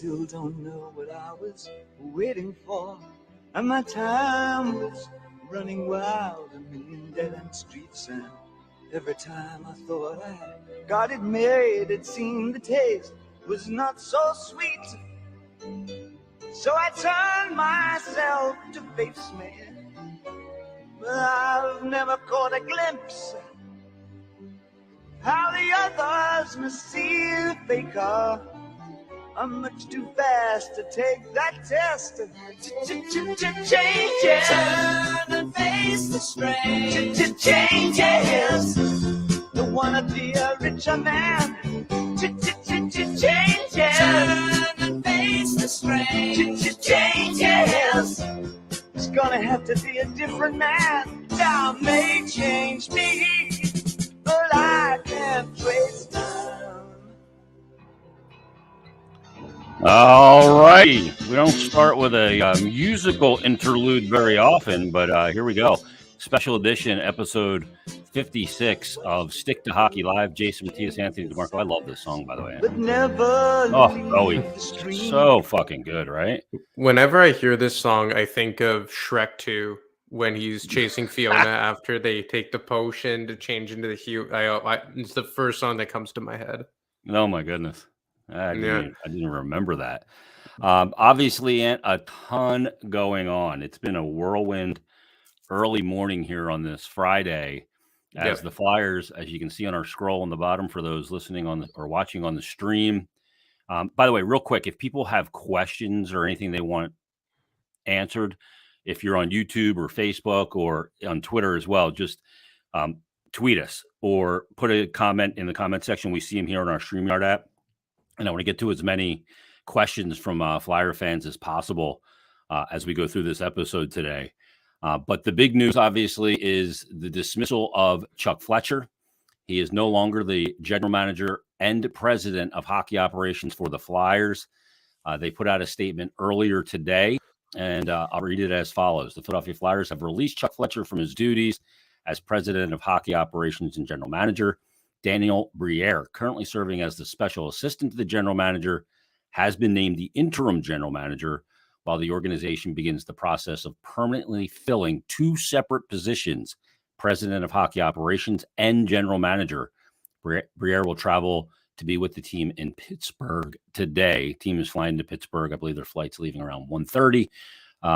still don't know what I was waiting for. And my time was running wild, a million dead-end streets. And every time I thought I got it made, it seemed the taste was not so sweet. So I turned myself to face me, but I've never caught a glimpse how the others must see the faker. I'm much too fast to take that test. Changes. Turn and face the strange. Changes. Don't wanna be a richer man. Changes. Turn and face the strange. Changes. It's gonna have to be a different man. Now may change me, but I can't trace time. All righty. We don't start with a musical interlude very often, but here we go. Special edition, episode 56 of Stick to Hockey Live. Jason Matias, Anthony DeMarco. I love this song, by the way. But never So fucking good, right? Whenever I hear this song, I think of Shrek 2 when he's chasing Fiona after they take the potion to change into the hue. It's the first song that comes to my head. Oh, my goodness. I didn't remember that. Obviously, a ton going on. It's been a whirlwind early morning here on this Friday as the Flyers, as you can see on our scroll on the bottom for those listening on or watching on the stream. By the way, real quick, if people have questions or anything they want answered, if you're on YouTube or Facebook or on Twitter as well, just tweet us or put a comment in the comment section. We see them here on our StreamYard app. And I want to get to as many questions from Flyer fans as possible as we go through this episode today. But the big news, obviously, is the dismissal of Chuck Fletcher. He is no longer the general manager and president of hockey operations for the Flyers. They put out a statement earlier today, and I'll read it as follows. The Philadelphia Flyers have released Chuck Fletcher from his duties as president of hockey operations and general manager. Daniel Briere, currently serving as the special assistant to the general manager, has been named the interim general manager while the organization begins the process of permanently filling two separate positions, president of hockey operations and general manager. Briere will travel to be with the team in Pittsburgh today. Team is flying to Pittsburgh. I believe their flight's leaving around 1:30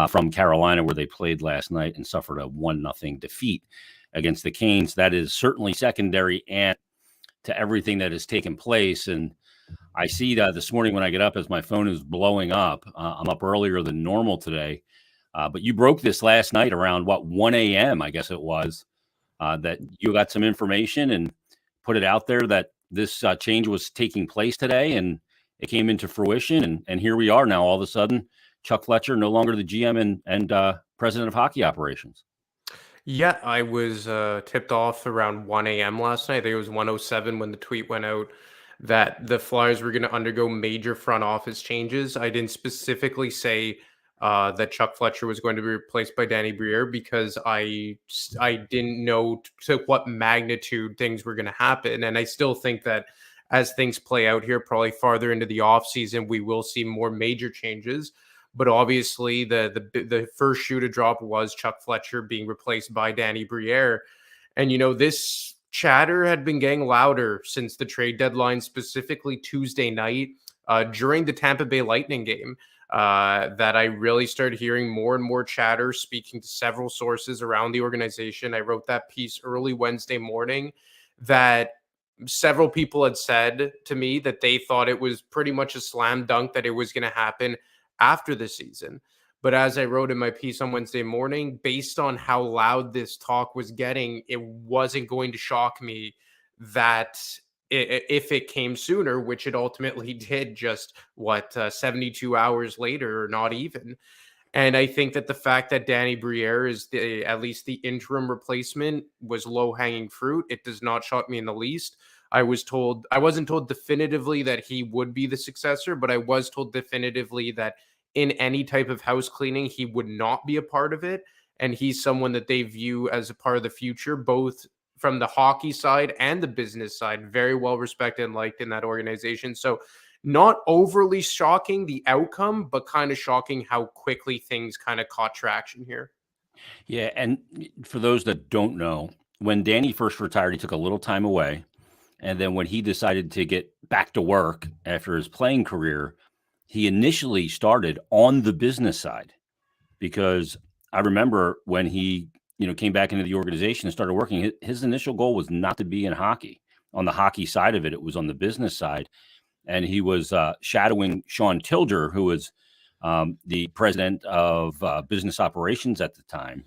from Carolina, where they played last night and suffered a 1-0 defeat against the Canes. That is certainly secondary and to everything that has taken place. And I see that this morning when I get up as my phone is blowing up. I'm up earlier than normal today. But you broke this last night around, 1 a.m., I guess it was, that you got some information and put it out there that this change was taking place today, and it came into fruition. And here we are now, all of a sudden, Chuck Fletcher, no longer the GM and president of hockey operations. Yeah, I was tipped off around 1 a.m. last night. I think it was 1:07 when the tweet went out that the Flyers were going to undergo major front office changes. I didn't specifically say that Chuck Fletcher was going to be replaced by Danny Briere because I didn't know to what magnitude things were going to happen. And I still think that as things play out here, probably farther into the offseason, we will see more major changes. But obviously, the first shoe to drop was Chuck Fletcher being replaced by Danny Briere. And, this chatter had been getting louder since the trade deadline, specifically Tuesday night during the Tampa Bay Lightning game, that I really started hearing more and more chatter, speaking to several sources around the organization. I wrote that piece early Wednesday morning that several people had said to me that they thought it was pretty much a slam dunk that it was going to happen after the season. But as I wrote in my piece on Wednesday morning, based on how loud this talk was getting, it wasn't going to shock me that if it came sooner, which it ultimately did just 72 hours later, or not even. And I think that the fact that Danny Briere is at least the interim replacement was low-hanging fruit. It does not shock me in the least. I wasn't told definitively that he would be the successor, but I was told definitively that in any type of house cleaning, he would not be a part of it. And he's someone that they view as a part of the future, both from the hockey side and the business side, very well respected and liked in that organization. So not overly shocking the outcome, but kind of shocking how quickly things kind of caught traction here. Yeah, and for those that don't know, when Danny first retired, he took a little time away. And then when he decided to get back to work after his playing career, he initially started on the business side, because I remember when he, came back into the organization and started working, his initial goal was not to be in hockey. On the hockey side of it, it was on the business side. And he was shadowing Sean Tilger, who was the president of business operations at the time.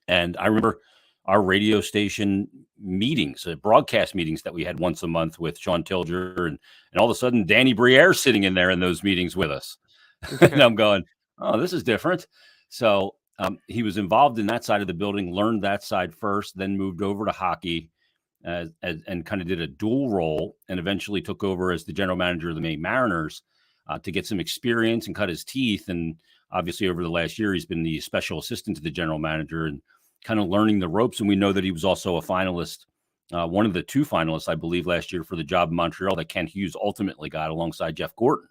And I remember our radio station meetings, broadcast meetings that we had once a month with Sean Tilger, and all of a sudden Danny Briere sitting in there in those meetings with us. And I'm going, oh, this is different. So he was involved in that side of the building, learned that side first, then moved over to hockey and kind of did a dual role, and eventually took over as the general manager of the Maine Mariners to get some experience and cut his teeth. And obviously over the last year, he's been the special assistant to the general manager and kind of learning the ropes. And we know that he was also a finalist, one of the 2 finalists, I believe, last year for the job in Montreal that Kent Hughes ultimately got alongside Jeff Gorton.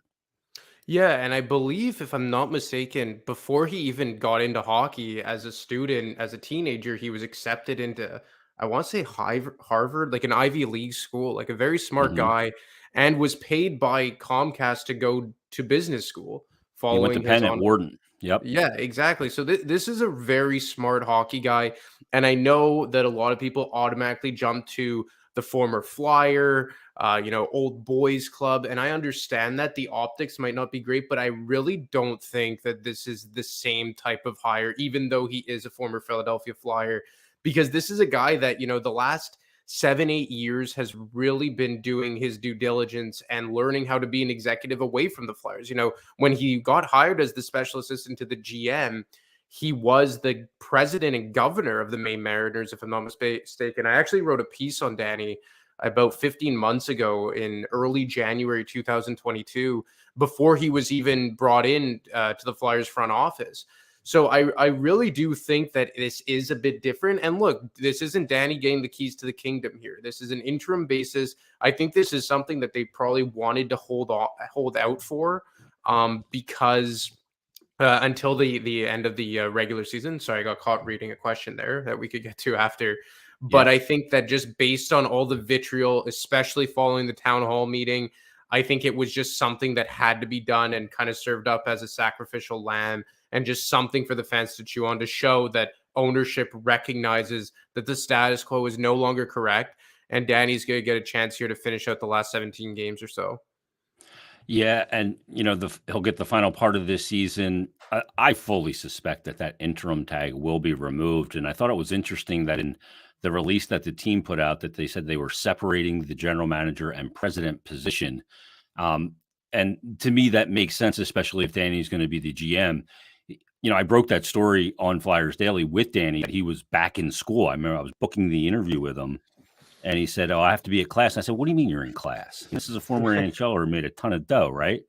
Yeah, and I believe, if I'm not mistaken, before he even got into hockey as a student, as a teenager, he was accepted into, I want to say Harvard, like an Ivy League school, like a very smart guy, and was paid by Comcast to go to business school He went to following his Penn at on. Wharton. Yep. Yeah, exactly. So this is a very smart hockey guy, and I know that a lot of people automatically jump to the former Flyer, old boys club, and I understand that the optics might not be great, but I really don't think that this is the same type of hire, even though he is a former Philadelphia Flyer, because this is a guy that, the last 7-8 years has really been doing his due diligence and learning how to be an executive away from the Flyers. When he got hired as the special assistant to the GM, he was the president and governor of the Maine Mariners, if I'm not mistaken. I actually wrote a piece on Danny about 15 months ago in early January 2022, before he was even brought in to the Flyers front office. So I really do think that this is a bit different. And look, this isn't Danny getting the keys to the kingdom here. This is an interim basis. I think this is something that they probably wanted to hold out for because until the end of the regular season. Sorry, I got caught reading a question there that we could get to after. But Yeah. I think that just based on all the vitriol, especially following the town hall meeting, I think it was just something that had to be done and kind of served up as a sacrificial lamb, and just something for the fans to chew on, to show that ownership recognizes that the status quo is no longer correct. And Danny's going to get a chance here to finish out the last 17 games or so. Yeah, and he'll get the final part of this season. I fully suspect that interim tag will be removed, and I thought it was interesting that in the release that the team put out, that they said they were separating the general manager and president position. And to me, that makes sense, especially if Danny's going to be the GM. I broke that story on Flyers Daily with Danny. He was back in school. I remember I was booking the interview with him, and he said, "Oh, I have to be at class." And I said, "What do you mean you're in class? This is a former NHLer who made a ton of dough, right?"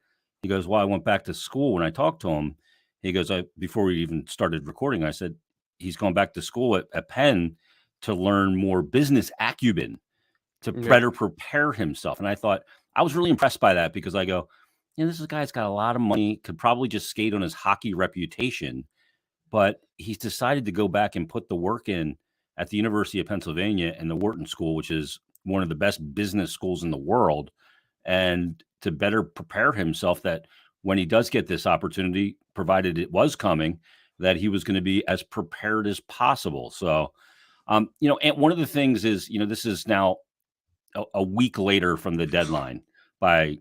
He goes, "Well, I went back to school." When I talked to him, he goes, before we even started recording, I said, he's going back to school at Penn to learn more business acumen, to better prepare himself. And I thought, I was really impressed by that, because I go, this is a guy's got a lot of money, could probably just skate on his hockey reputation, but he's decided to go back and put the work in at the University of Pennsylvania and the Wharton School, which is one of the best business schools in the world, and to better prepare himself that when he does get this opportunity, provided it was coming, that he was going to be as prepared as possible. So, and one of the things is, this is now a week later from the deadline, by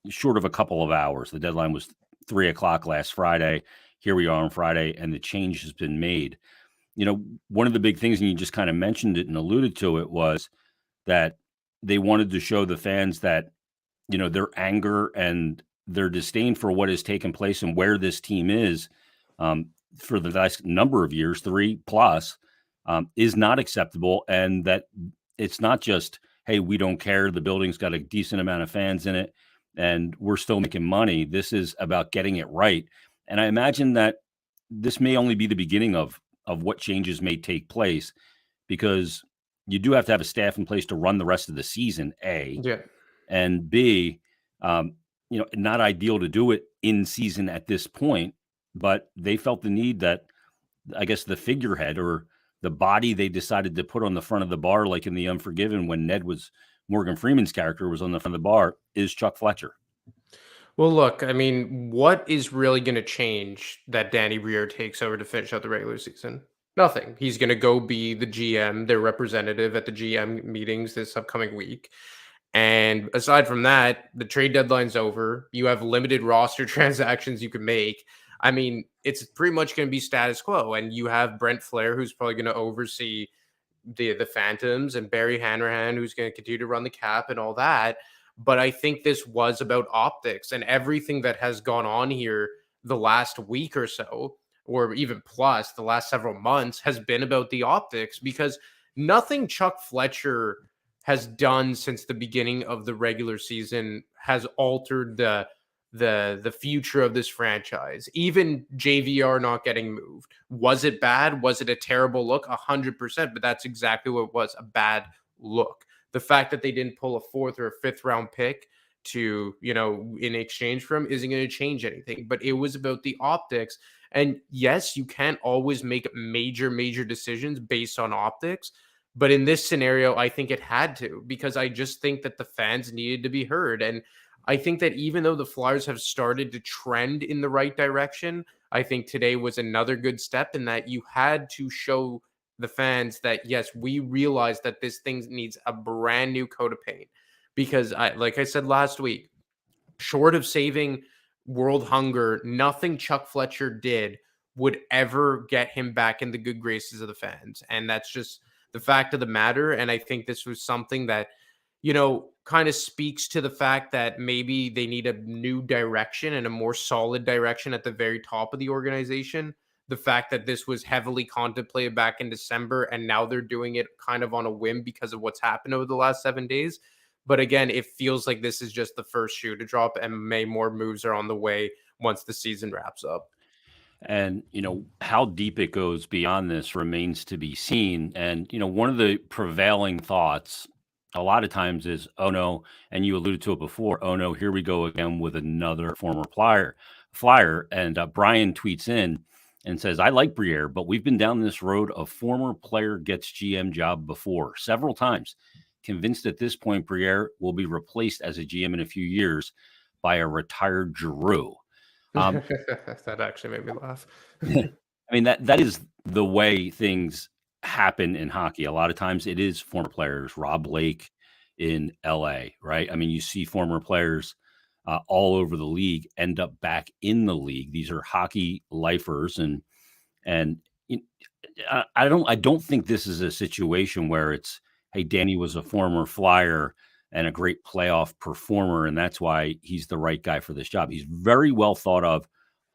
short of a couple of hours. The deadline was 3:00 last Friday. Here we are on Friday, and the change has been made. One of the big things, and you just kind of mentioned it and alluded to it, was that they wanted to show the fans that, their anger and their disdain for what has taken place and where this team is for the last number of years, 3+, is not acceptable. And that it's not just, hey, we don't care, the building's got a decent amount of fans in it, and we're still making money. This is about getting it right. And I imagine that this may only be the beginning of what changes may take place, because you do have to have a staff in place to run the rest of the season, A. Yeah. And B, not ideal to do it in season at this point, but they felt the need that, I guess, the figurehead or the body they decided to put on the front of the bar, like in The Unforgiven, when Morgan Freeman's character was on the front of the bar, is Chuck Fletcher. Well, look, I mean, what is really going to change that Danny Briere takes over to finish out the regular season? Nothing. He's going to go be the GM, their representative at the GM meetings this upcoming week. And aside from that, the trade deadline's over. You have limited roster transactions you can make. I mean, it's pretty much going to be status quo. And you have Brent Flair, who's probably going to oversee the Phantoms, and Barry Hanrahan, who's going to continue to run the cap and all that. But I think this was about optics, and everything that has gone on here the last week or so, or even plus the last several months, has been about the optics, because nothing Chuck Fletcher has done since the beginning of the regular season has altered the future of this franchise. Even JVR not getting moved. Was it bad? Was it a terrible look? 100%, but that's exactly what it was, a bad look. The fact that they didn't pull a 4th or a 5th round pick to, in exchange for him isn't going to change anything. But it was about the optics. And yes, you can't always make major decisions based on optics. But in this scenario, I think it had to, because I just think that the fans needed to be heard. And I think that even though the Flyers have started to trend in the right direction, I think today was another good step in that you had to show the fans that, yes, we realize that this thing needs a brand new coat of paint. Because like I said last week, short of saving world hunger, nothing Chuck Fletcher did would ever get him back in the good graces of the fans. And that's just the fact of the matter. And I think this was something that, kind of speaks to the fact that maybe they need a new direction and a more solid direction at the very top of the organization. The fact that this was heavily contemplated back in December, and now they're doing it kind of on a whim because of what's happened over the last 7 days. But again, it feels like this is just the first shoe to drop, and more moves are on the way once the season wraps up. And, how deep it goes beyond this remains to be seen. And, one of the prevailing thoughts a lot of times is, oh no, and you alluded to it before, oh no, here we go again with another former flyer. And Brian tweets in and says, I like Briere, but we've been down this road of former player gets GM job before several times. Convinced at this point Briere will be replaced as a GM in a few years by a retired Giroux. That actually made me laugh. I mean, that is the way things happen in hockey. A lot of times it is former players. Rob Blake in LA, right? I mean, you see former players all over the league end up back in the league. These are hockey lifers, and I don't think this is a situation where it's, hey, Danny was a former Flyer and a great playoff performer, and that's why he's the right guy for this job. He's very well thought of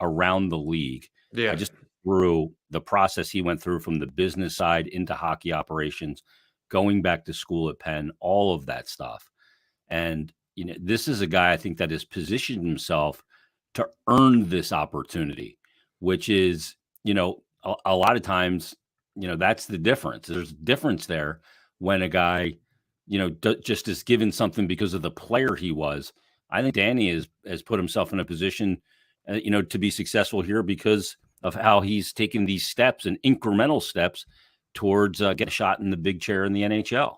around the league. Yeah. I just through the process he went through from the business side into hockey operations, going back to school at Penn, all of that stuff. And, this is a guy I think that has positioned himself to earn this opportunity, which is, a lot of times, that's the difference. There's a difference there when a guy, just is given something because of the player he was. I think Danny has put himself in a position, to be successful here because of how he's taken these steps and incremental steps towards get a shot in the big chair in the NHL.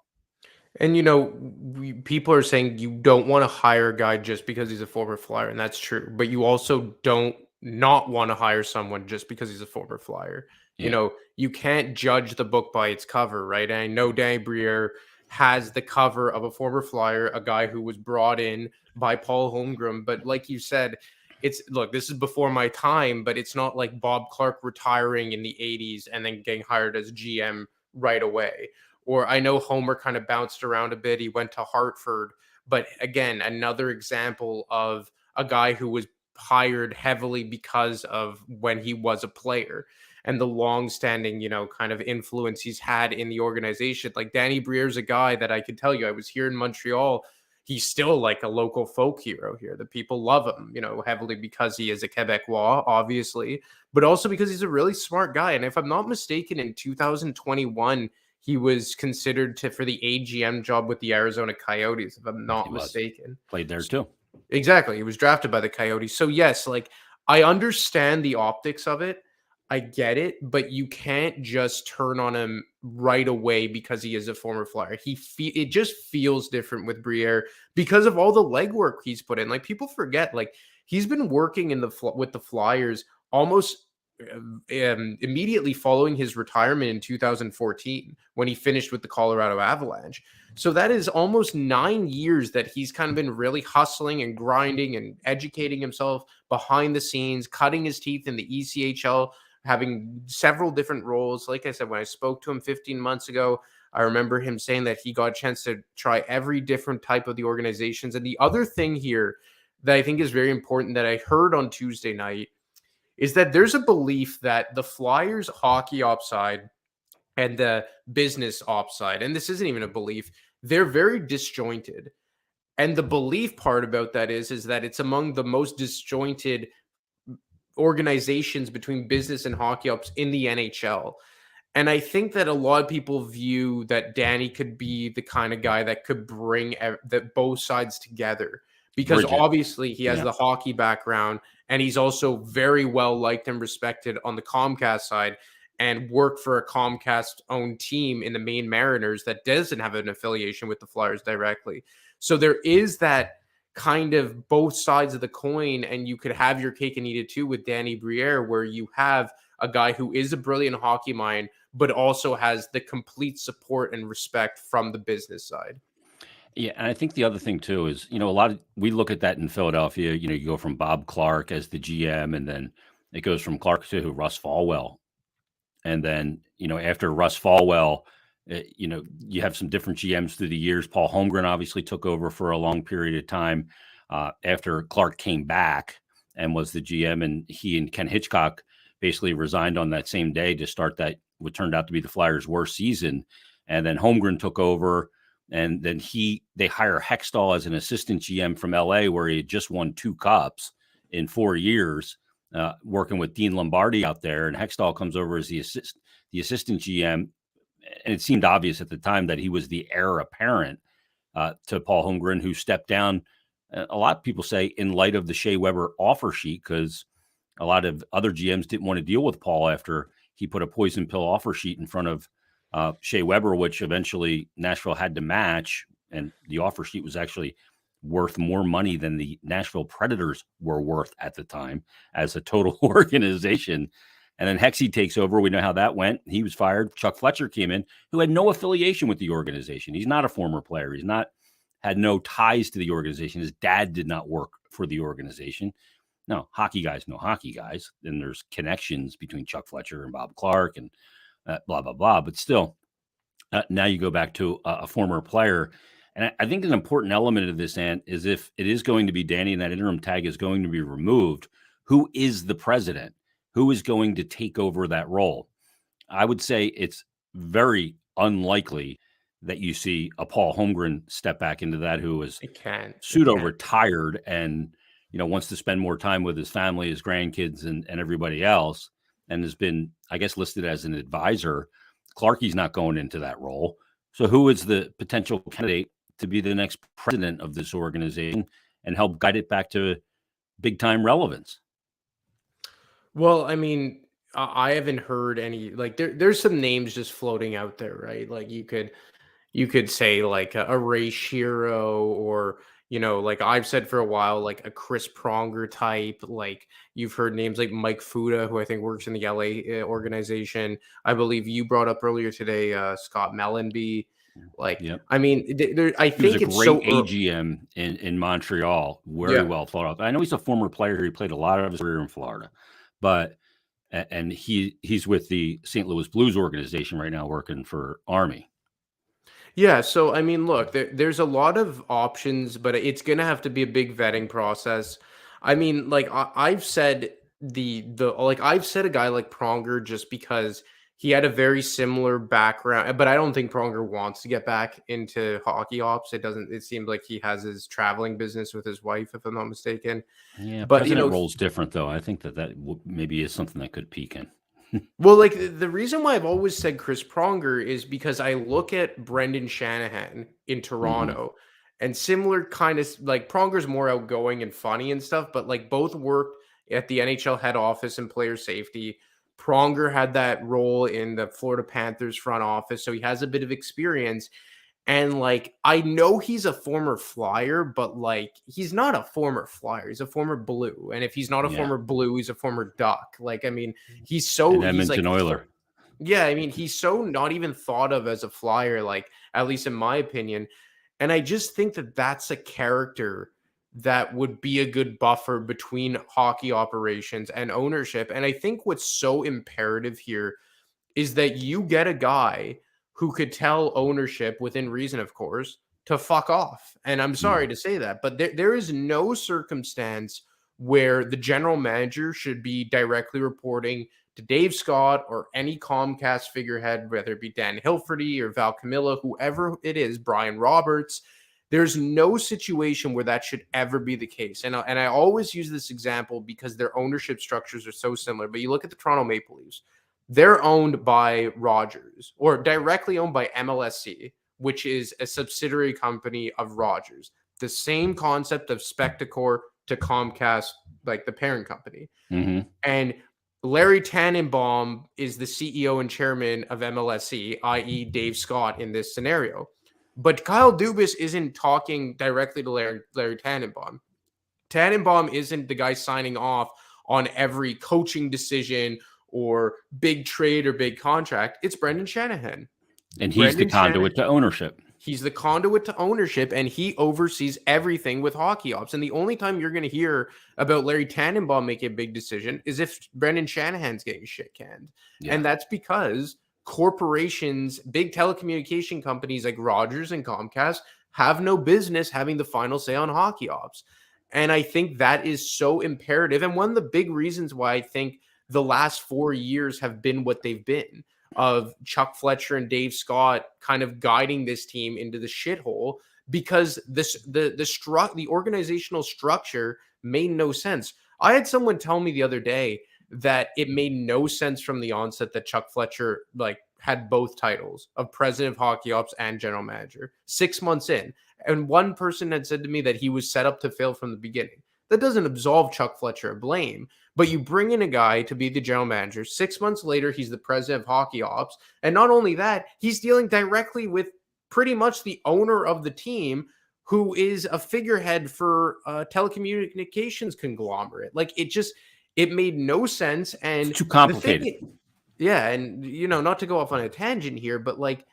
And, people are saying you don't want to hire a guy just because he's a former Flyer, and that's true. But you also don't not want to hire someone just because he's a former Flyer. Yeah. You can't judge the book by its cover, right? And I know Danny Briere has the cover of a former Flyer, a guy who was brought in by Paul Holmgren. But like you said, this is before my time, but it's not like Bob Clark retiring in the 80s and then getting hired as GM right away. Or I know Homer kind of bounced around a bit. He went to Hartford. But again, another example of a guy who was hired heavily because of when he was a player and the long-standing, kind of influence he's had in the organization. Like Danny Briere's a guy that I can tell you, I was here in Montreal. He's still like a local folk hero here. The people love him, heavily because he is a Quebecois, obviously, but also because he's a really smart guy. And if I'm not mistaken, in 2021, he was considered for the AGM job with the Arizona Coyotes, if I'm not mistaken. Played there too. Exactly. He was drafted by the Coyotes. So yes, like I understand the optics of it. I get it, but you can't just turn on him right away because he is a former Flyer. It just feels different with Briere because of all the legwork he's put in. Like people forget, like he's been working with the Flyers almost immediately following his retirement in 2014 when he finished with the Colorado Avalanche. So that is almost 9 years that he's kind of been really hustling and grinding and educating himself behind the scenes, cutting his teeth in the ECHL, having several different roles. Like I said, when I spoke to him 15 months ago, I remember him saying that he got a chance to try every different type of the organizations. And the other thing here that I think is very important that I heard on Tuesday night is that there's a belief that the Flyers hockey ops side and the business ops side, and this isn't even a belief, they're very disjointed. And the belief part about that is that it's among the most disjointed organizations between business and hockey ops in the NHL. And I think that a lot of people view that Danny could be the kind of guy that could bring both sides together because Bridget. obviously he has the hockey background and he's also very well liked and respected on the Comcast side and worked for a Comcast owned team in the Maine Mariners that doesn't have an affiliation with the Flyers directly. So there is that kind of both sides of the coin, and you could have your cake and eat it too with Danny Briere, where you have a guy who is a brilliant hockey mind, but also has the complete support and respect from the business side. Yeah, and I think the other thing too is, we look at that in Philadelphia. You go from Bob Clark as the GM, and then it goes from Clark to Russ Falwell, and then after Russ Falwell, you have some different GMs through the years. Paul Holmgren obviously took over for a long period of time after Clark came back and was the GM, and he and Ken Hitchcock basically resigned on that same day to start that what turned out to be the Flyers' worst season. And then Holmgren took over, and then they hire Hextall as an assistant GM from LA, where he had just won 2 cups in 4 years, working with Dean Lombardi out there. And Hextall comes over as the assistant GM. And it seemed obvious at the time that he was the heir apparent to Paul Holmgren, who stepped down. A lot of people say in light of the Shea Weber offer sheet, because a lot of other GMs didn't want to deal with Paul after he put a poison pill offer sheet in front of Shea Weber, which eventually Nashville had to match. And the offer sheet was actually worth more money than the Nashville Predators were worth at the time as a total organization. And then Hexy takes over. We know how that went. He was fired. Chuck Fletcher came in, who had no affiliation with the organization. He's not a former player. Had no ties to the organization. His dad did not work for the organization. No, hockey guys know hockey guys. Then there's connections between Chuck Fletcher and Bob Clark and blah, blah, blah. But still, now you go back to a former player. And I think an important element of this, Ant, is if it is going to be Danny and that interim tag is going to be removed, who is the president? Who is going to take over that role? I would say it's very unlikely that you see a Paul Holmgren step back into that, who is pseudo-retired and wants to spend more time with his family, his grandkids, and everybody else, and has been, I guess, listed as an advisor. Clarkie's not going into that role. So who is the potential candidate to be the next president of this organization and help guide it back to big-time relevance? Well, I mean, I haven't heard any, like there's some names just floating out there, right? Like you could say like a Ray Shiro, or like I've said for a while, like a Chris Pronger type. Like you've heard names like Mike Fuda, who I think works in the LA organization. I believe you brought up earlier today, Scott Mellenby. Like, yep. I mean, I think it's so AGM in Montreal, very well thought of. I know he's a former player. He played a lot of his career in Florida, and he's with the St. Louis Blues organization right now, working for Army. Yeah, so I mean, look, there's a lot of options, but it's gonna have to be a big vetting process. I mean, like I've said I've said a guy like Pronger just because he had a very similar background, but I don't think Pronger wants to get back into hockey ops. It seems like he has his traveling business with his wife, if I'm not mistaken. Yeah, but president role's different though. I think that maybe is something that could peak in. Well, like the reason why I've always said Chris Pronger is because I look at Brendan Shanahan in Toronto, And similar kind of like Pronger's more outgoing and funny and stuff, but like both worked at the NHL head office and player safety. Pronger had that role in the Florida Panthers front office, so he has a bit of experience. And like, I know he's a former Flyer, but like, he's not a former Flyer. He's a former Blue. And if he's not a former Blue, he's a former Duck. Like, I mean, he's so, he's like, Oiler. Yeah, I mean, he's so not even thought of as a Flyer, like, at least in my opinion. And I just think that that's a character that would be a good buffer between hockey operations and ownership. And I think what's so imperative here is that you get a guy who could tell ownership, within reason, of course, to fuck off. And I'm sorry to say that, but there is no circumstance where the general manager should be directly reporting to Dave Scott or any Comcast figurehead, whether it be Dan Hilferty or Val Camilla, whoever it is, Brian Roberts. There's no situation where that should ever be the case. And I always use this example because their ownership structures are so similar. But you look at the Toronto Maple Leafs, they're owned by Rogers, or directly owned by MLSC, which is a subsidiary company of Rogers. The same concept of Spectacor to Comcast, like the parent company. Mm-hmm. And Larry Tannenbaum is the CEO and chairman of MLSC, i.e. Dave Scott in this scenario. But Kyle Dubas isn't talking directly to Larry Tannenbaum. Tannenbaum isn't the guy signing off on every coaching decision or big trade or big contract. It's Brendan Shanahan. And he's the conduit to ownership. He's the conduit to ownership, and he oversees everything with hockey ops. And the only time you're going to hear about Larry Tannenbaum making a big decision is if Brendan Shanahan's getting shit canned. Yeah. And that's because corporations, big telecommunication companies like Rogers and Comcast have no business having the final say on hockey ops. And I think that is so imperative. And one of the big reasons why I think the last 4 years have been what they've been, of Chuck Fletcher and Dave Scott kind of guiding this team into the shithole, because the organizational structure made no sense. I had someone tell me the other day that it made no sense from the onset that Chuck Fletcher like had both titles of president of hockey ops and general manager 6 months in. And one person had said to me that he was set up to fail from the beginning. That doesn't absolve Chuck Fletcher of blame, but you bring in a guy to be the general manager. 6 months later, he's the president of hockey ops. And not only that, he's dealing directly with pretty much the owner of the team, who is a figurehead for a telecommunications conglomerate. Like, it made no sense. And it's too complicated. And, not to go off on a tangent here, but like,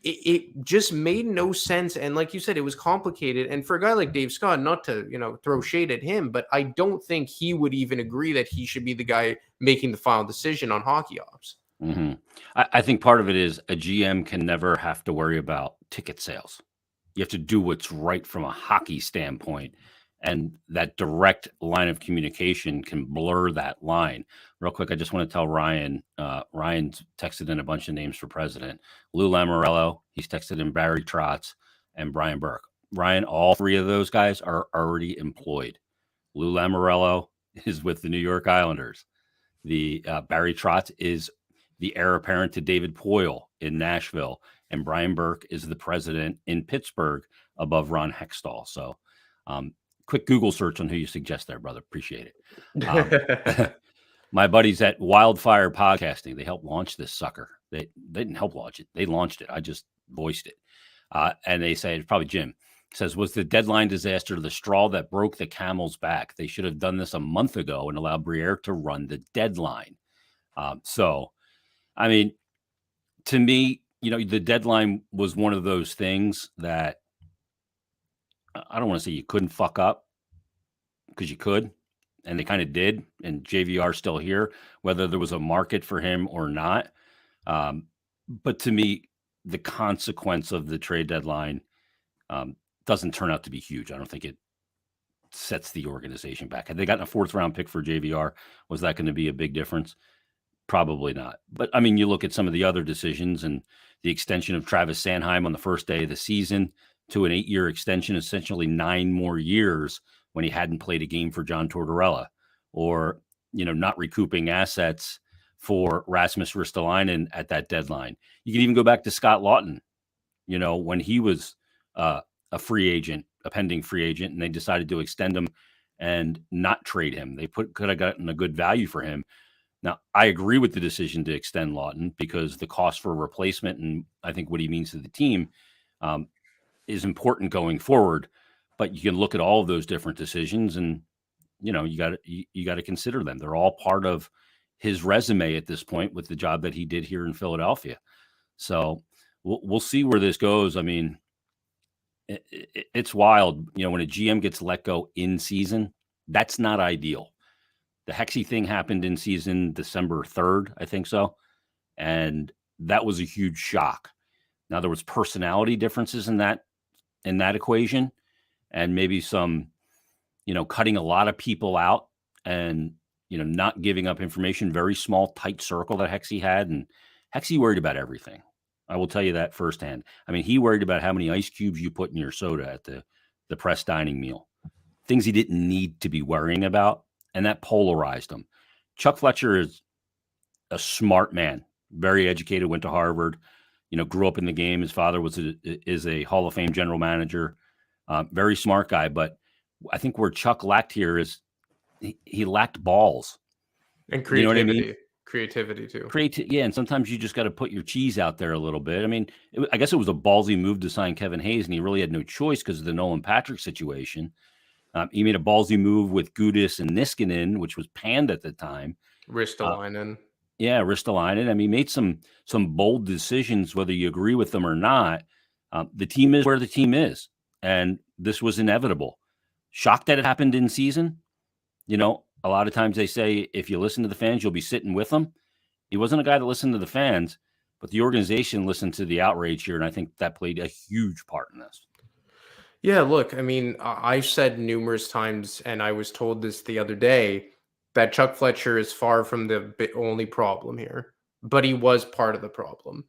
it just made no sense. And like you said, it was complicated. And for a guy like Dave Scott, not to, throw shade at him, but I don't think he would even agree that he should be the guy making the final decision on hockey ops. Mm-hmm. I think part of it is a GM can never have to worry about ticket sales. You have to do what's right from a hockey standpoint. And that direct line of communication can blur that line. Real quick, I just want to tell Ryan. Ryan's texted in a bunch of names for president. Lou Lamoriello, he's texted in Barry Trotz and Brian Burke. Ryan, all three of those guys are already employed. Lou Lamoriello is with the New York Islanders. The Barry Trotz is the heir apparent to David Poile in Nashville. And Brian Burke is the president in Pittsburgh above Ron Hextall. So, quick Google search on who you suggest there, brother. Appreciate it. My buddies at Wildfire Podcasting, they helped launch this sucker. They didn't help launch it. They launched it. I just voiced it. And they say, it's probably Jim, says, was the deadline disaster the straw that broke the camel's back? They should have done this a month ago and allowed Briere to run the deadline. So, I mean, to me, the deadline was one of those things that I don't want to say you couldn't fuck up, because you could, and they kind of did, and JVR's still here, whether there was a market for him or not. But to me, the consequence of the trade deadline doesn't turn out to be huge. I don't think it sets the organization back. Had they gotten a 4th round pick for JVR, was that going to be a big difference? Probably not. But I mean, you look at some of the other decisions and the extension of Travis Sanheim on the first day of the season to an 8-year extension, essentially 9 more years, when he hadn't played a game for John Tortorella, or, not recouping assets for Rasmus Ristolainen at that deadline. You can even go back to Scott Lawton, when he was a free agent a pending free agent, and they decided to extend him and not trade him. They could have gotten a good value for him. Now, I agree with the decision to extend Lawton because the cost for a replacement and I think what he means to the team is important going forward. But you can look at all of those different decisions, and you got to consider them. They're all part of his resume at this point with the job that he did here in Philadelphia. So we'll see where this goes. I mean, it's wild. When a GM gets let go in season, that's not ideal. The Hexy thing happened in season December 3rd, I think so. And that was a huge shock. Now there was personality differences in that equation, and maybe some, cutting a lot of people out and, not giving up information, very small, tight circle that Hexy had. And Hexy worried about everything. I will tell you that firsthand. I mean, he worried about how many ice cubes you put in your soda at the press dining meal, things he didn't need to be worrying about. And that polarized him. Chuck Fletcher is a smart man, very educated, went to Harvard, grew up in the game. His father is a Hall of Fame general manager, very smart guy. But I think where Chuck lacked here is he lacked balls. And creativity. You know what I mean? Creativity too. Yeah, and sometimes you just got to put your cheese out there a little bit. I mean, I guess it was a ballsy move to sign Kevin Hayes, and he really had no choice because of the Nolan Patrick situation. He made a ballsy move with Gudis and Niskanen, which was panned at the time. Ristolainen. Ristolainen. I mean, he made some bold decisions, whether you agree with them or not. The team is where the team is, and this was inevitable. Shocked that it happened in season. A lot of times they say if you listen to the fans, you'll be sitting with them. He wasn't a guy that listened to the fans, but the organization listened to the outrage here, and I think that played a huge part in this. Yeah, look, I mean, I've said numerous times, and I was told this the other day, that Chuck Fletcher is far from the only problem here, but he was part of the problem.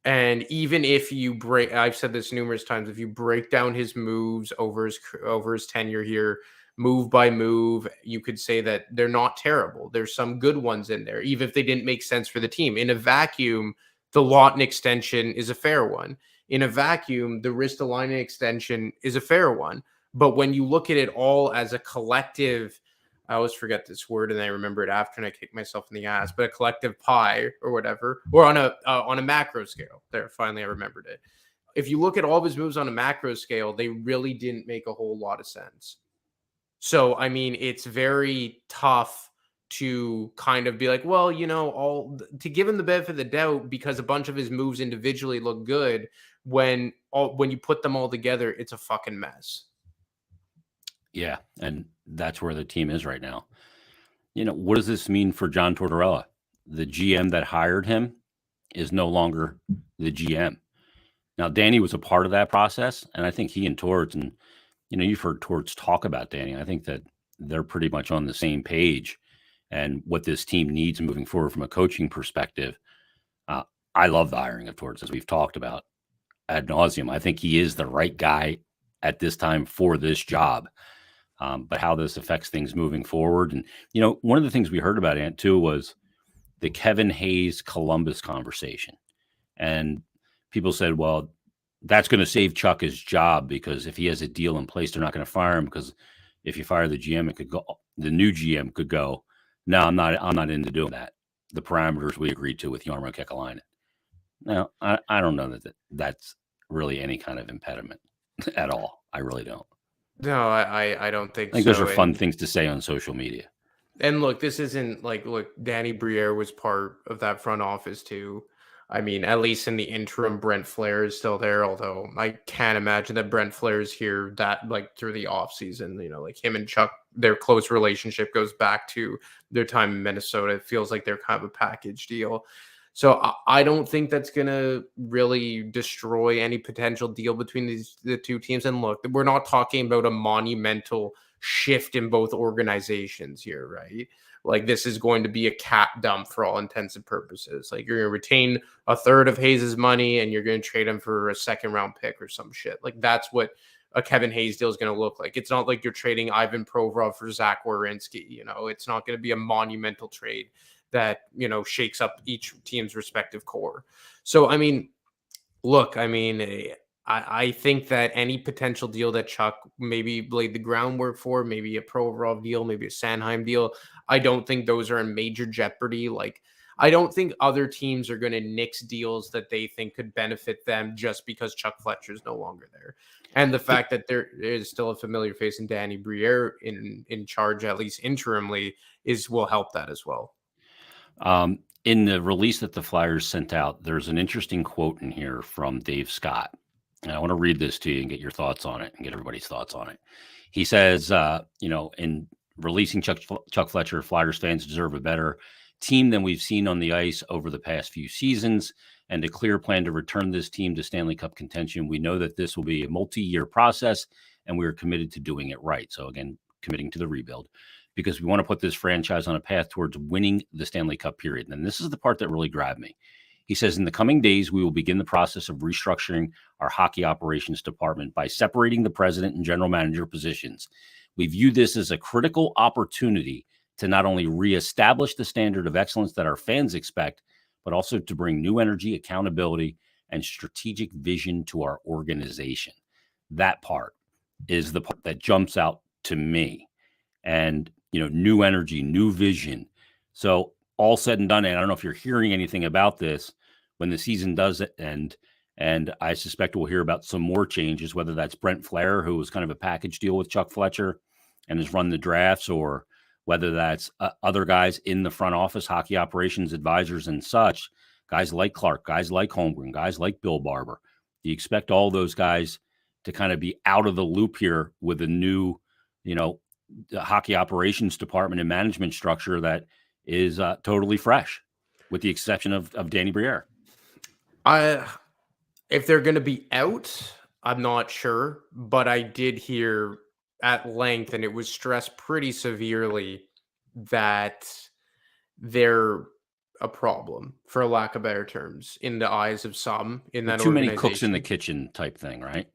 And even if you I've said this numerous times, if you break down his moves over his tenure here, move by move, you could say that they're not terrible. There's some good ones in there, even if they didn't make sense for the team. In a vacuum, the Lawton extension is a fair one. In a vacuum, the Ristolainen extension is a fair one. But when you look at it all as a collective, I always forget this word and I remember it after and I kick myself in the ass, but a collective pie or whatever, or on a macro scale. There, finally I remembered it. If you look at all of his moves on a macro scale, they really didn't make a whole lot of sense. So, I mean, it's very tough to kind of be like, well, to give him the benefit of the doubt because a bunch of his moves individually look good. When you put them all together, it's a fucking mess. Yeah, and that's where the team is right now. What does this mean for John Tortorella? The GM that hired him is no longer the GM. Now, Danny was a part of that process, and I think he and Torts, and you've heard Torts talk about Danny. I think that they're pretty much on the same page and what this team needs moving forward from a coaching perspective. I love the hiring of Torts, as we've talked about ad nauseum. I think he is the right guy at this time for this job. But how this affects things moving forward. And, one of the things we heard about, Ant, too, was the Kevin Hayes Columbus conversation. And people said, well, that's going to save Chuck his job because if he has a deal in place, they're not going to fire him because if you fire the GM, the new GM could go, no, I'm not into doing that. The parameters we agreed to with Jarmo Kekalainen. Now, I don't know that that's really any kind of impediment at all. I really don't. No, I don't think so. I think those are fun things to say on social media. And look, this isn't look, Danny Briere was part of that front office too. I mean, at least in the interim, Brent Flair is still there, although I can't imagine that Brent Flair is here that through the off season. Him and Chuck, their close relationship goes back to their time in Minnesota. It feels like they're kind of a package deal. So I don't think that's going to really destroy any potential deal between the two teams. And look, we're not talking about a monumental shift in both organizations here, right? This is going to be a cap dump for all intents and purposes. You're going to retain a third of Hayes' money and you're going to trade him for a second round pick or some shit. That's what a Kevin Hayes deal is going to look like. It's not like you're trading Ivan Provorov for Zach Werenski. It's not going to be a monumental trade that, shakes up each team's respective core. So, I mean, look, I think that any potential deal that Chuck maybe laid the groundwork for, maybe a Provorov deal, maybe a Sanheim deal, I don't think those are in major jeopardy. Like, I don't think other teams are going to nix deals that they think could benefit them just because Chuck Fletcher's no longer there. And the fact that there is still a familiar face in Danny Briere in charge, at least interimly, will help that as well. In the release that the Flyers sent out, there's an interesting quote in here from Dave Scott. And I want to read this to you and get your thoughts on it and get everybody's thoughts on it. He says, in releasing Chuck Fletcher, Flyers fans deserve a better team than we've seen on the ice over the past few seasons and a clear plan to return this team to Stanley Cup contention. We know that this will be a multi-year process, and we are committed to doing it right. So again, committing to the rebuild, because we want to put this franchise on a path towards winning the Stanley Cup period. And this is the part that really grabbed me. He says, in the coming days, we will begin the process of restructuring our hockey operations department by separating the president and general manager positions. We view this as a critical opportunity to not only reestablish the standard of excellence that our fans expect, but also to bring new energy, accountability, and strategic vision to our organization. That part is the part that jumps out to me. And, new energy, new vision. So all said and done, and I don't know if you're hearing anything about this when the season does end, and I suspect we'll hear about some more changes, whether that's Brent Flair, who was kind of a package deal with Chuck Fletcher and has run the drafts, or whether that's other guys in the front office, hockey operations advisors and such, guys like Clark, guys like Holmgren, guys like Bill Barber. Do you expect all those guys to kind of be out of the loop here with a new, the hockey operations department and management structure that is totally fresh, with the exception of Danny Briere? If they're going to be out, I'm not sure, but I did hear at length, and it was stressed pretty severely, that they're a problem, for lack of better terms, in the eyes of some in that too many organization. cooks in the kitchen type thing, right?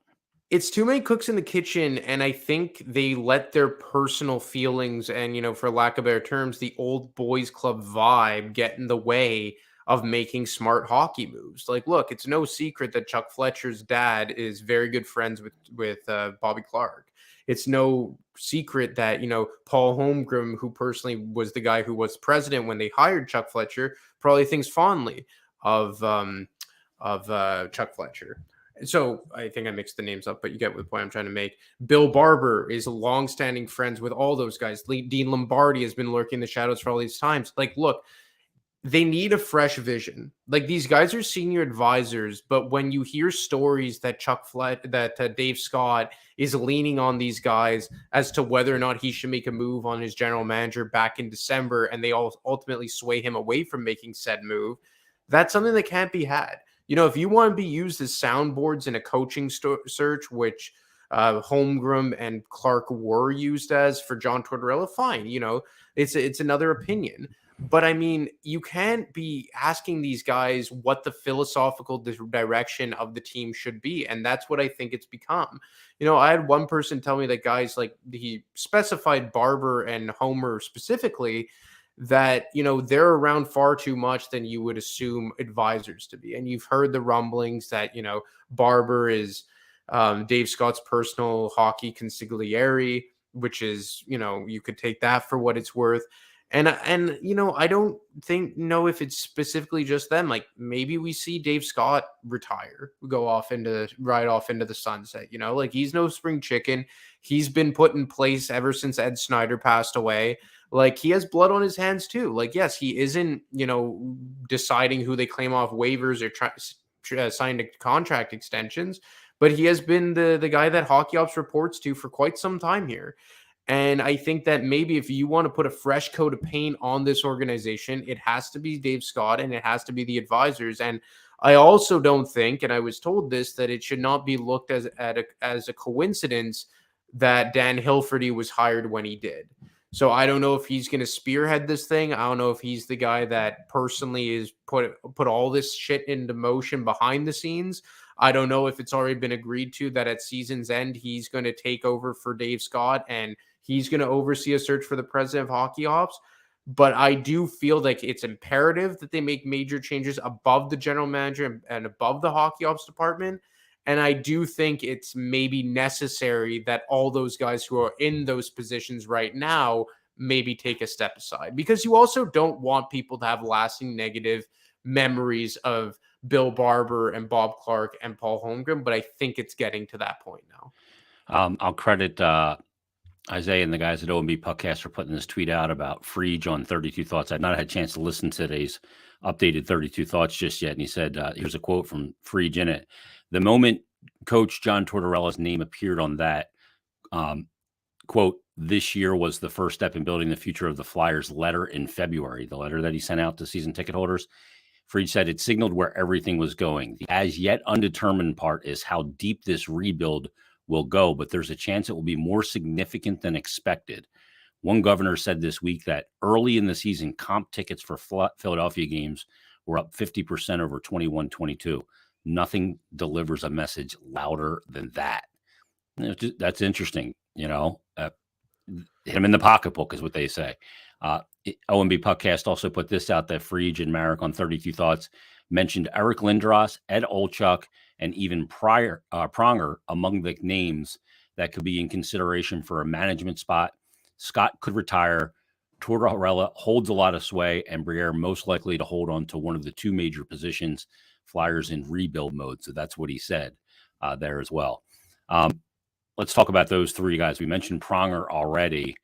It's too many cooks in the kitchen, and I think they let their personal feelings and, for lack of better terms, the old boys club vibe get in the way of making smart hockey moves. Like, look, it's no secret that Chuck Fletcher's dad is very good friends with Bobby Clark. It's no secret that, Paul Holmgren, who personally was the guy who was president when they hired Chuck Fletcher, probably thinks fondly of Chuck Fletcher. So I think I mixed the names up, but you get the point I'm trying to make. Bill Barber is longstanding friends with all those guys. Dean Lombardi has been lurking in the shadows for all these times. Like, look, they need a fresh vision. Like, these guys are senior advisors, but when you hear stories that Dave Scott is leaning on these guys as to whether or not he should make a move on his general manager back in December, and they all ultimately sway him away from making said move, that's something that can't be had. If you want to be used as soundboards in a coaching search, which Holmgren and Clark were used as for John Tortorella, fine. It's another opinion. But I mean, you can't be asking these guys what the philosophical direction of the team should be. And that's what I think it's become. I had one person tell me that guys like, he specified Barber and Homer specifically, that, they're around far too much than you would assume advisors to be. And you've heard the rumblings that, Barber is Dave Scott's personal hockey consigliere, which is, you could take that for what it's worth. And I don't know if it's specifically just them. Like, maybe we see Dave Scott retire, ride off into the sunset, like, he's no spring chicken. He's been put in place ever since Ed Snyder passed away. Like, he has blood on his hands too. Like, yes, he isn't, deciding who they claim off waivers or signed contract extensions, but he has been the guy that Hockey Ops reports to for quite some time here. And I think that maybe if you want to put a fresh coat of paint on this organization, it has to be Dave Scott and it has to be the advisors. And I also don't think, and I was told this, that it should not be looked as a coincidence that Dan Hilferty was hired when he did. So I don't know if he's going to spearhead this thing. I don't know if he's the guy that personally is put all this shit into motion behind the scenes. I don't know if it's already been agreed to that at season's end, he's going to take over for Dave Scott and he's going to oversee a search for the president of Hockey Ops. But I do feel like it's imperative that they make major changes above the general manager and above the Hockey Ops department. And I do think it's maybe necessary that all those guys who are in those positions right now maybe take a step aside, because you also don't want people to have lasting negative memories of Bill Barber and Bob Clark and Paul Holmgren. But I think it's getting to that point now. I'll credit Isaiah and the guys at OMB Puckcast for putting this tweet out about Frege on 32 Thoughts. I've not had a chance to listen to today's updated 32 Thoughts just yet. And he said, here's a quote from Frege in it. The moment Coach John Tortorella's name appeared on that, quote, this year was the first step in building the future of the Flyers letter in February, the letter that he sent out to season ticket holders. Frege said it signaled where everything was going. The as yet undetermined part is how deep this rebuild will go, but there's a chance it will be more significant than expected. One governor said this week that early in the season, comp tickets for Philadelphia games were up 50% over 21-22. Nothing delivers a message louder than that. That's interesting. Hit him in the pocketbook is what they say. OMB Puckcast also put this out that Frege and Marek on 32 Thoughts mentioned Eric Lindros, Ed Olchuk, and even Pronger among the names that could be in consideration for a management spot. Scott could retire. Tortorella holds a lot of sway, and Briere most likely to hold on to one of the two major positions. Flyers in rebuild mode. So that's what he said there as well. Let's talk about those three guys. We mentioned Pronger already.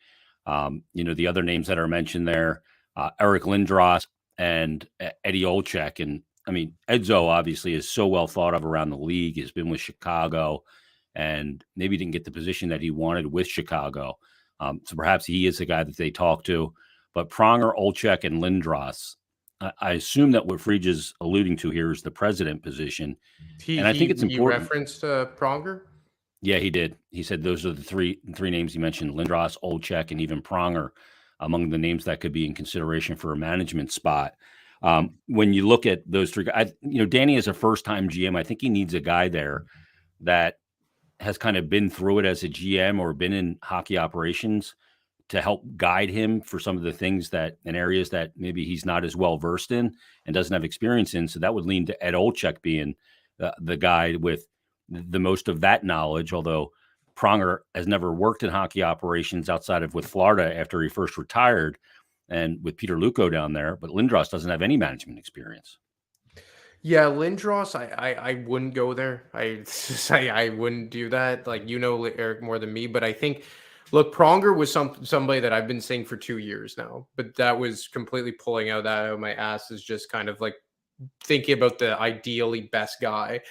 The other names that are mentioned there, Eric Lindros and Eddie Olchek. And I mean, Edzo obviously is so well thought of around the league, has been with Chicago, and maybe didn't get the position that he wanted with Chicago. So perhaps he is the guy that they talk to. But Pronger, Olchek, and Lindros, I assume that what Frege is alluding to here is the president position. And I think it's important. He referenced Pronger? Yeah, he did. He said those are the three names he mentioned: Lindros, Olchek, and even Pronger among the names that could be in consideration for a management spot. When you look at those three guys, Danny is a first-time GM. I think he needs a guy there that has kind of been through it as a GM or been in hockey operations to help guide him for some of the things that in areas that maybe he's not as well versed in and doesn't have experience in. So that would lean to Ed Olchek being the guy with the most of that knowledge, although Pronger has never worked in hockey operations outside of with Florida after he first retired and with Peter Luco down there. But Lindros doesn't have any management experience. Yeah, Lindros, I wouldn't go there. I wouldn't do that. Like, Eric more than me, but I think, look, Pronger was somebody that I've been saying for 2 years now, but that was completely pulling out of my ass, is just kind of like thinking about the ideally best guy.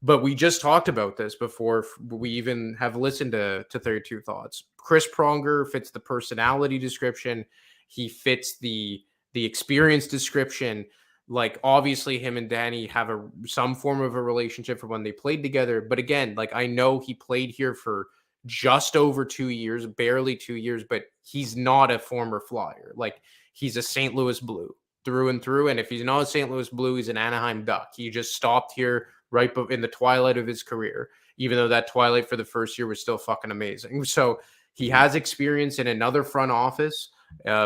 But we just talked about this before we even have listened to 32 Thoughts. Chris Pronger fits the personality description. He fits the experience description. Like, obviously him and Danny have some form of a relationship from when they played together. But again, like, I know he played here for just over 2 years, barely 2 years, but he's not a former Flyer. Like, he's a St. Louis Blue through and through. And if he's not a St. Louis Blue, he's an Anaheim Duck. He just stopped here right in the twilight of his career, even though that twilight for the first year was still fucking amazing. So he has experience in another front office,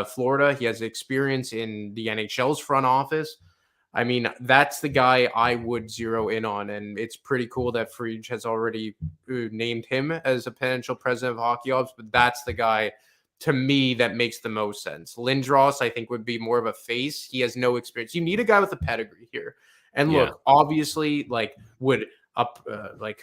Florida. He has experience in the NHL's front office. I mean, that's the guy I would zero in on. And it's pretty cool that Frege has already named him as a potential president of hockey ops, but that's the guy to me that makes the most sense. Lindros, I think, would be more of a face. He has no experience. You need a guy with a pedigree here. And look, obviously, like,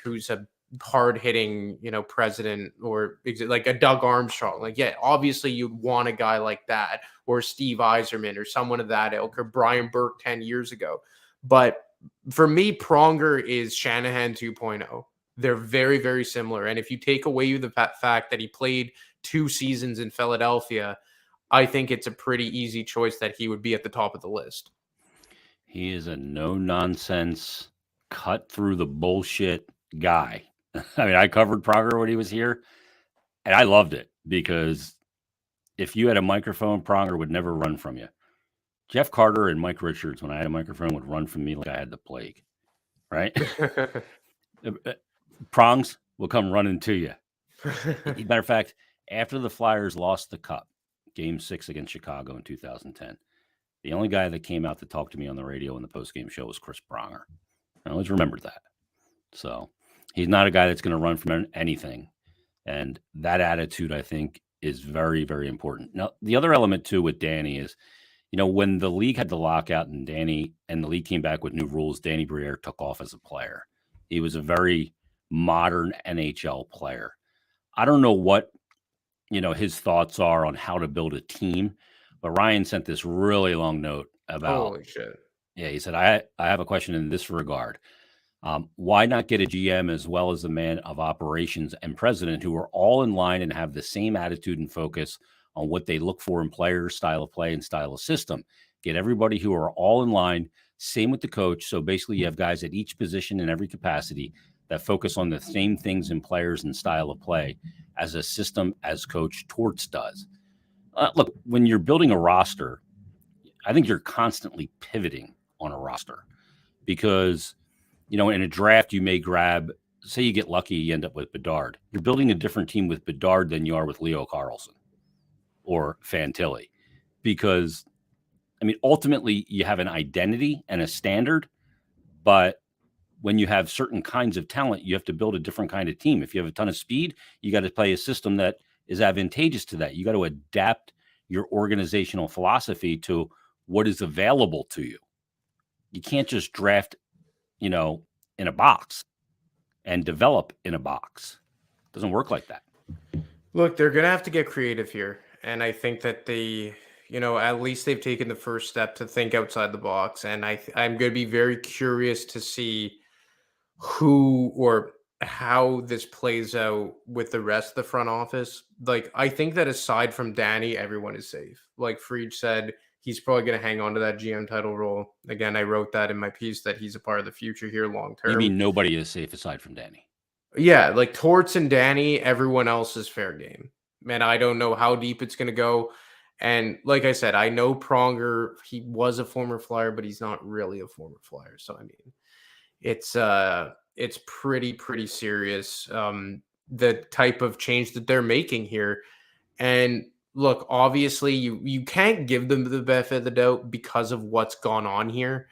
who's a hard-hitting, president, or like a Doug Armstrong. Like, yeah, obviously you'd want a guy like that, or Steve Yzerman, or someone of that ilk, or Brian Burke 10 years ago. But for me, Pronger is Shanahan 2.0. They're very, very similar. And if you take away the fact that he played 2 seasons in Philadelphia, I think it's a pretty easy choice that he would be at the top of the list. He is a no-nonsense, cut through the bullshit guy. I mean, I covered Pronger when he was here, and I loved it because if you had a microphone, Pronger would never run from you. Jeff Carter and Mike Richards, when I had a microphone, would run from me like I had the plague, right? Prongs will come running to you. Matter of fact, after the Flyers lost the Cup, Game 6 against Chicago in 2010, the only guy that came out to talk to me on the radio in the postgame show was Chris Pronger. I always remembered that. So He's not a guy that's going to run from anything. And that attitude, I think, is very, very important. Now, the other element, too, with Danny is, when the league had the lockout and the league came back with new rules, Danny Briere took off as a player. He was a very modern NHL player. I don't know what, his thoughts are on how to build a team, but Ryan sent this really long note about, holy shit. Yeah, he said, I have a question in this regard. Why not get a GM as well as the man of operations and president who are all in line and have the same attitude and focus on what they look for in players, style of play, and style of system? Get everybody who are all in line. Same with the coach. So basically, you have guys at each position in every capacity that focus on the same things in players and style of play as a system as Coach Torts does. Look, when you're building a roster, I think you're constantly pivoting on a roster because in a draft, you may grab, say you get lucky, you end up with Bedard. You're building a different team with Bedard than you are with Leo Carlson or Fantilli because, ultimately you have an identity and a standard, but when you have certain kinds of talent, you have to build a different kind of team. If you have a ton of speed, you got to play a system that is advantageous to that. You got to adapt your organizational philosophy to what is available to you. You can't just draft in a box and develop in a box. It doesn't work like that. Look, they're going to have to get creative here. And I think that at least they've taken the first step to think outside the box. And I'm going to be very curious to see who or how this plays out with the rest of the front office. Like, I think that aside from Danny, everyone is safe. Like Fried said, he's probably going to hang on to that GM title role. Again, I wrote that in my piece that he's a part of the future here long term. You mean nobody is safe aside from Danny? Yeah, like Torts and Danny, everyone else is fair game. Man, I don't know how deep it's going to go. And like I said, I know Pronger, he was a former Flyer, but he's not really a former Flyer. So, it's pretty serious, the type of change that they're making here. And look, obviously you can't give them the benefit of the doubt because of what's gone on here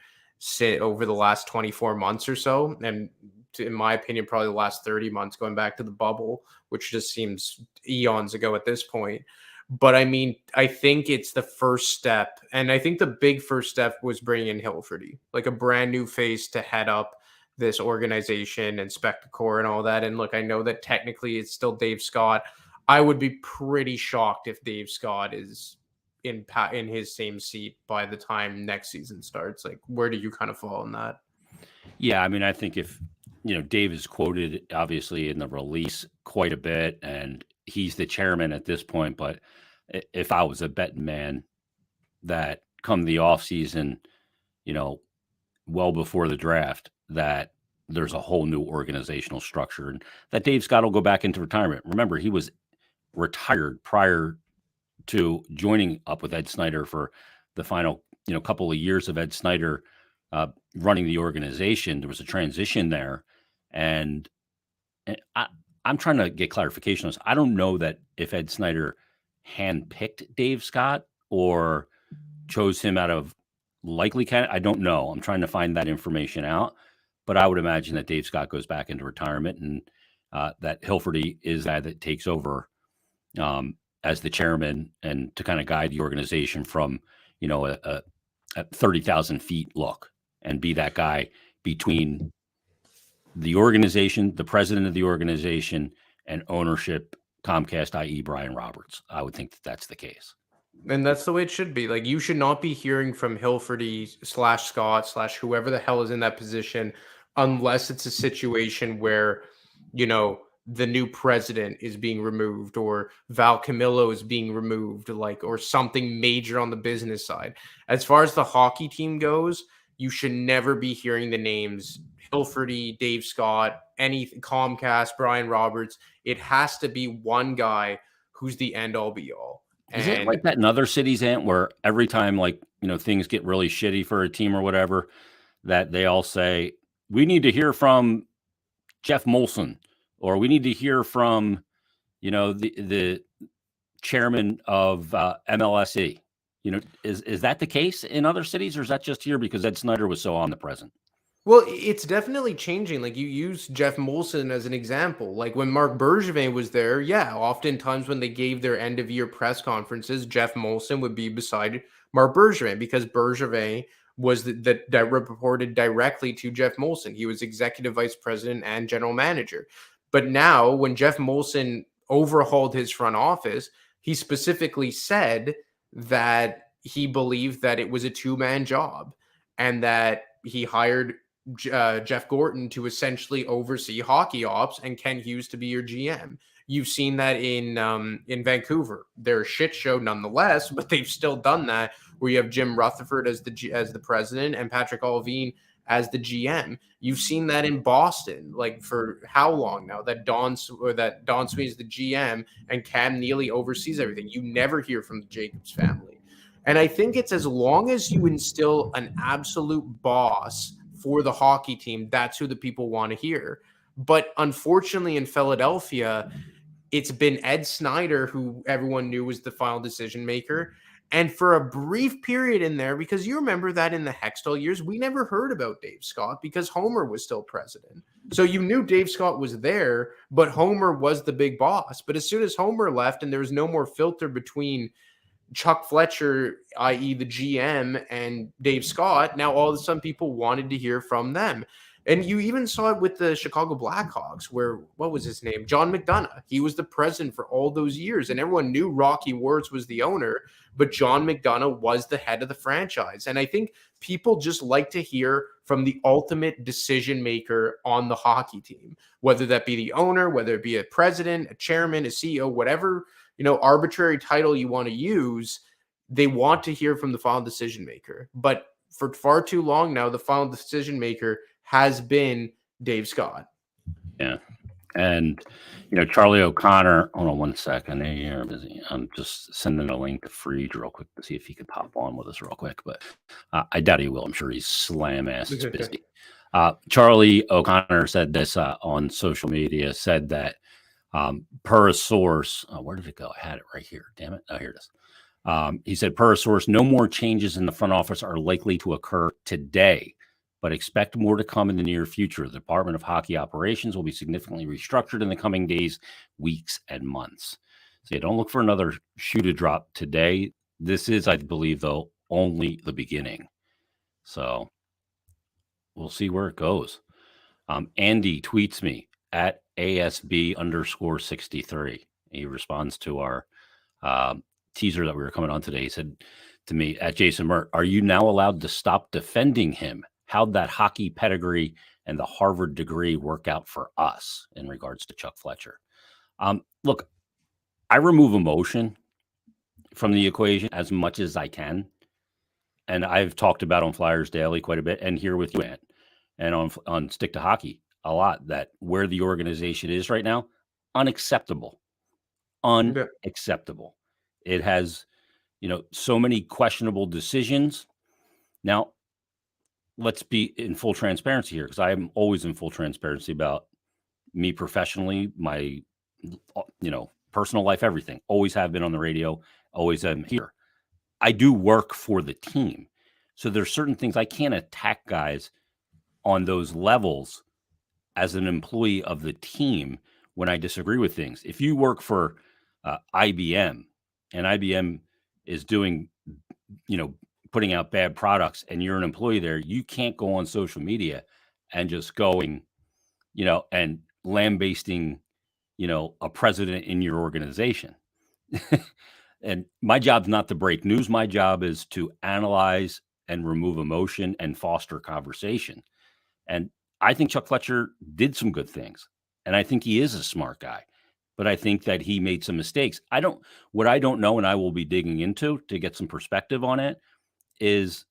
over the last 24 months or so. And in my opinion, probably the last 30 months going back to the bubble, which just seems eons ago at this point. But I think it's the first step. And I think the big first step was bringing in Hilferty, like a brand new face to head up this organization and Spectacor and all that. And look, I know that technically it's still Dave Scott. I would be pretty shocked if Dave Scott is in his same seat by the time next season starts. Like, where do you kind of fall on that? Yeah, I think if, Dave is quoted obviously in the release quite a bit, and he's the chairman at this point. But if I was a betting man, that come the offseason, well before the draft, that there's a whole new organizational structure and that Dave Scott will go back into retirement. Remember, he was retired prior to joining up with Ed Snyder for the final, couple of years of Ed Snyder running the organization. There was a transition there. And I'm trying to get clarification on this. I don't know that if Ed Snyder handpicked Dave Scott or chose him out of likely candidate. I don't know. I'm trying to find that information out. But I would imagine that Dave Scott goes back into retirement and that Hilferty is that takes over as the chairman and to kind of guide the organization from, a 30,000 feet look and be that guy between the organization, the president of the organization, and ownership, Comcast, i.e. Brian Roberts. I would think that that's the case. And that's the way it should be. Like, you should not be hearing from Hilferty / Scott / whoever the hell is in that position unless it's a situation where, the new president is being removed or Val Camillo is being removed, or something major on the business side. As far as the hockey team goes, you should never be hearing the names Hilferty, Dave Scott, Comcast, Brian Roberts. It has to be one guy who's the end all be all. Is it like that in other cities, Ant, where every time things get really shitty for a team or whatever, that they all say, we need to hear from Jeff Molson, or we need to hear from, the chairman of MLSE. Is that the case in other cities, or is that just here because Ed Snyder was so omnipresent? Well, it's definitely changing. Like you use Jeff Molson as an example. Like when Marc Bergevin was there, yeah, oftentimes when they gave their end of year press conferences, Jeff Molson would be beside Marc Bergevin because Bergevin was that reported directly to Jeff Molson. He was executive vice president and general manager. But now, when Jeff Molson overhauled his front office, he specifically said that he believed that it was a two-man job and that he hired Jeff Gorton to essentially oversee hockey ops and Ken Hughes to be your GM. You've seen that in Vancouver. They're a shit show nonetheless, but they've still done that. Where you have Jim Rutherford as the president and Patrick Allvin as the GM. You've seen that in Boston, like for how long now? That Don Sweeney is the GM and Cam Neely oversees everything. You never hear from the Jacobs family. And I think it's as long as you instill an absolute boss for the hockey team, that's who the people want to hear. But unfortunately, in Philadelphia, it's been Ed Snyder, who everyone knew was the final decision maker. And for a brief period in there, because you remember that in the Hextall years, we never heard about Dave Scott because Homer was still president. So you knew Dave Scott was there, but Homer was the big boss. But as soon as Homer left and there was no more filter between Chuck Fletcher, i.e. the GM, and Dave Scott, now all of a sudden people wanted to hear from them. And you even saw it with the Chicago Blackhawks where, what was his name? John McDonough. He was the president for all those years, and everyone knew Rocky Wirtz was the owner, but John McDonough was the head of the franchise. And I think people just like to hear from the ultimate decision maker on the hockey team, whether that be the owner, whether it be a president, a chairman, a CEO, whatever, arbitrary title you want to use. They want to hear from the final decision maker. But for far too long now, the final decision maker has been Dave Scott. Yeah. And, Charlie O'Connor, hold on 1 second. You're busy. I'm just sending a link to Freed real quick to see if he could pop on with us real quick. But I doubt he will. I'm sure he's slam ass busy. Charlie O'Connor said this on social media, said that per a source, where did it go? I had it right here. Damn it. Oh, here it is. He said, per a source, no more changes in the front office are likely to occur today, but expect more to come in the near future. The Department of Hockey Operations will be significantly restructured in the coming days, weeks, and months. So don't look for another shoe to drop today. This is, I believe, though, only the beginning. So we'll see where it goes. Andy tweets me at ASB_63. He responds to our teaser that we were coming on today. He said to me, at Jason Mert, are you now allowed to stop defending him? How'd that hockey pedigree and the Harvard degree work out for us in regards to Chuck Fletcher? Look, I remove emotion from the equation as much as I can. And I've talked about on Flyers Daily quite a bit, and here with you, Ant, and on Stick to Hockey a lot, that where the organization is right now, unacceptable. Unacceptable. It has, so many questionable decisions. Now, let's be in full transparency here, because I am always in full transparency about me professionally, my, personal life, everything. Always have been on the radio, always am here. I do work for the team. So there's certain things I can't attack guys on those levels as an employee of the team when I disagree with things. If you work for IBM and IBM is doing, putting out bad products and you're an employee there, you can't go on social media and just going, and lambasting, a president in your organization. And my job's not to break news. My job is to analyze and remove emotion and foster conversation. And I think Chuck Fletcher did some good things. And I think he is a smart guy. But I think that he made some mistakes. What I don't know, and I will be digging into to get some perspective on it, is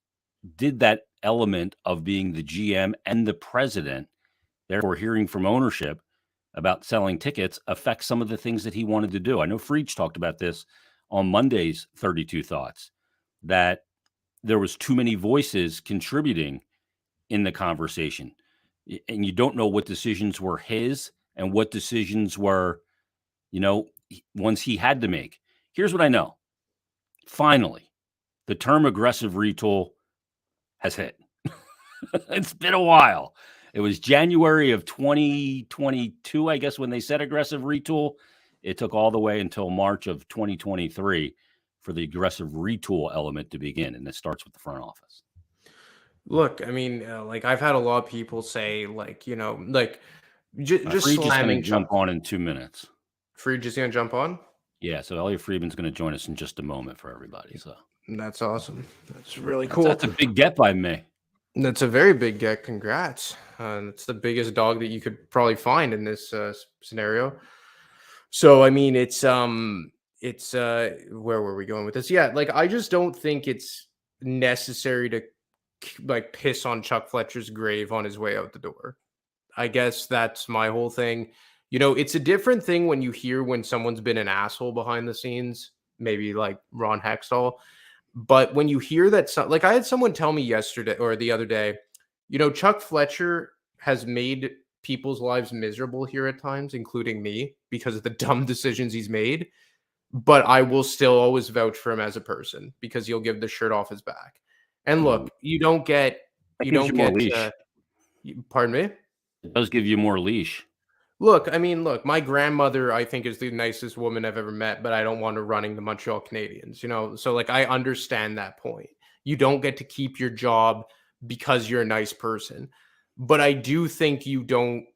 did that element of being the GM and the president, therefore hearing from ownership about selling tickets, affect some of the things that he wanted to do? I know Freach talked about this on Monday's 32 Thoughts, that there was too many voices contributing in the conversation. And you don't know what decisions were his and what decisions were, ones he had to make. Here's what I know. Finally, the term aggressive retool has hit. It's been a while. It was January of 2022, I guess, when they said aggressive retool. It took all the way until March of 2023 for the aggressive retool element to begin, and it starts with the front office. Look, I mean, like I've had a lot of people say, like, like just Freed is going slamming to jump Chuck. on in 2 minutes. Freed just going to jump on? Yeah, so Elliot Friedman's going to join us in just a moment for everybody. So that's awesome. That's really cool. That's a big get by me. That's a very big get. Congrats. It's the biggest dog that you could probably find in this scenario. So, I mean, it's where were we going with this? Yeah, like I just don't think it's necessary to like piss on Chuck Fletcher's grave on his way out the door. I guess that's my whole thing. It's a different thing when you hear when someone's been an asshole behind the scenes, maybe like Ron Hextall. But when you hear that, like I had someone tell me yesterday or the other day, Chuck Fletcher has made people's lives miserable here at times, including me, because of the dumb decisions he's made. But I will still always vouch for him as a person because he'll give the shirt off his back. And look, you don't get pardon me? It does give you more leash. Look, my grandmother, I think, is the nicest woman I've ever met, but I don't want her running the Montreal Canadiens, So, like, I understand that point. You don't get to keep your job because you're a nice person. But I do think you don't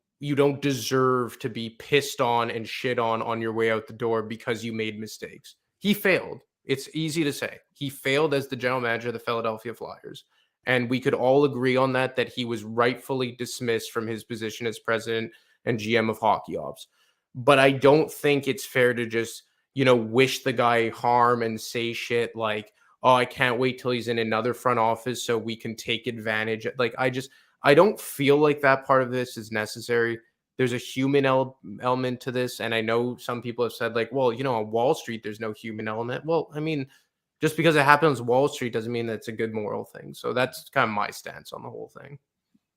deserve to be pissed on and shit on your way out the door because you made mistakes. He failed. It's easy to say. He failed as the general manager of the Philadelphia Flyers. And we could all agree on that he was rightfully dismissed from his position as president and GM of hockey ops. But I don't think it's fair to just, wish the guy harm and say shit like, oh, I can't wait till he's in another front office so we can take advantage. Like, I don't feel like that part of this is necessary. There's a human element to this. And I know some people have said like, well, on Wall Street, there's no human element. Well, I mean, just because it happens on Wall Street doesn't mean that it's a good moral thing. So that's kind of my stance on the whole thing.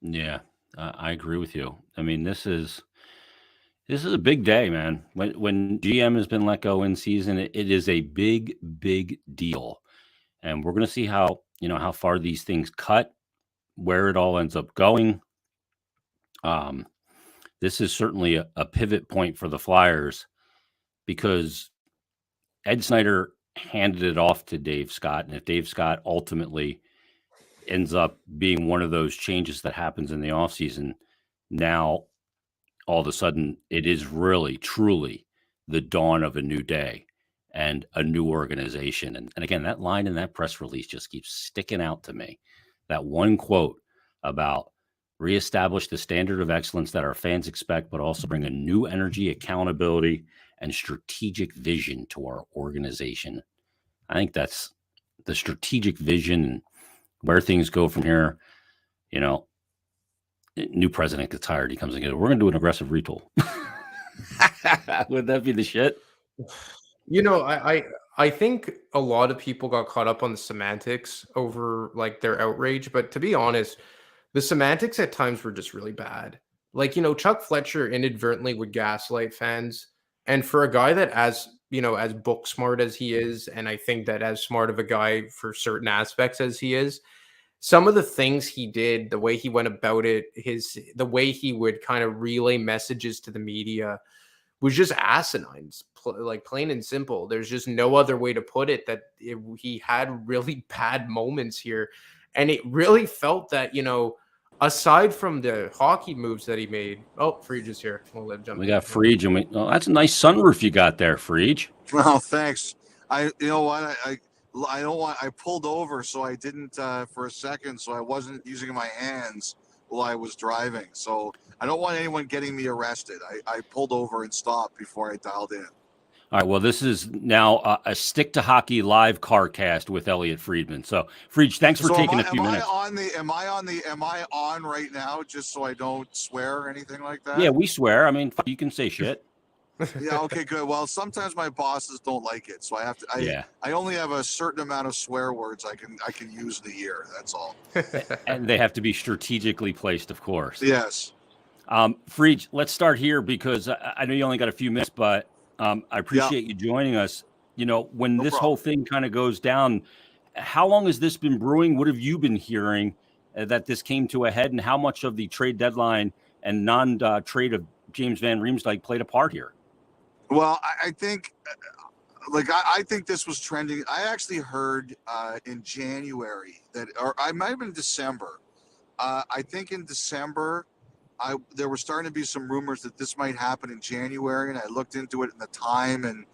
Yeah, I agree with you. I mean, this is a big day, man. When GM has been let go in season, it is a big, big deal. And we're going to see how far these things cut, where it all ends up going. This is certainly a pivot point for the Flyers because Ed Snyder handed it off to Dave Scott. And if Dave Scott ultimately ends up being one of those changes that happens in the offseason, now all of a sudden it is really, truly the dawn of a new day and a new organization. And again, that line in that press release just keeps sticking out to me. That one quote about reestablish the standard of excellence that our fans expect, but also bring a new energy, accountability, and strategic vision to our organization. I think that's the strategic vision and where things go from here. New president gets hired. He comes and goes, we're going to do an aggressive retool. Would that be the shit? I think a lot of people got caught up on the semantics over like their outrage. But to be honest, the semantics at times were just really bad. Like, Chuck Fletcher inadvertently would gaslight fans. And for a guy that as book smart as he is, and I think that as smart of a guy for certain aspects as he is, some of the things he did, the way he went about it, the way he would kind of relay messages to the media was just asinine, like plain and simple. There's just no other way to put it that he had really bad moments here. And it really felt that, aside from the hockey moves that he made. Oh, Freege is here. We'll let him jump. We got Freege, and that's a nice sunroof you got there, Freege. Well, thanks. You know what? I don't want. I pulled over, so I didn't for a second, so I wasn't using my hands while I was driving. So I don't want anyone getting me arrested. I pulled over and stopped before I dialed in. All right. Well, this is now a Stick to Hockey live car cast with Elliot Friedman. So, Freege, thanks for taking a few minutes. Am I on right now? Just so I don't swear or anything like that. Yeah, we swear. I mean, you can say shit. Yeah. Okay. Good. Well, sometimes my bosses don't like it, so I have to. I only have a certain amount of swear words I can use in a year. That's all. And they have to be strategically placed, of course. Yes. Freege, let's start here because I know you only got a few minutes, but I appreciate you joining us. When this whole thing kind of goes down, how long has this been brewing? What have you been hearing? that this came to a head, and how much of the trade deadline and non-trade of James Van Riemsdyk played a part here? Well, I think, I think this was trending. I actually heard in January that, or I might have been December. I think in December, there were starting to be some rumors that this might happen in January, and I looked into it in the time,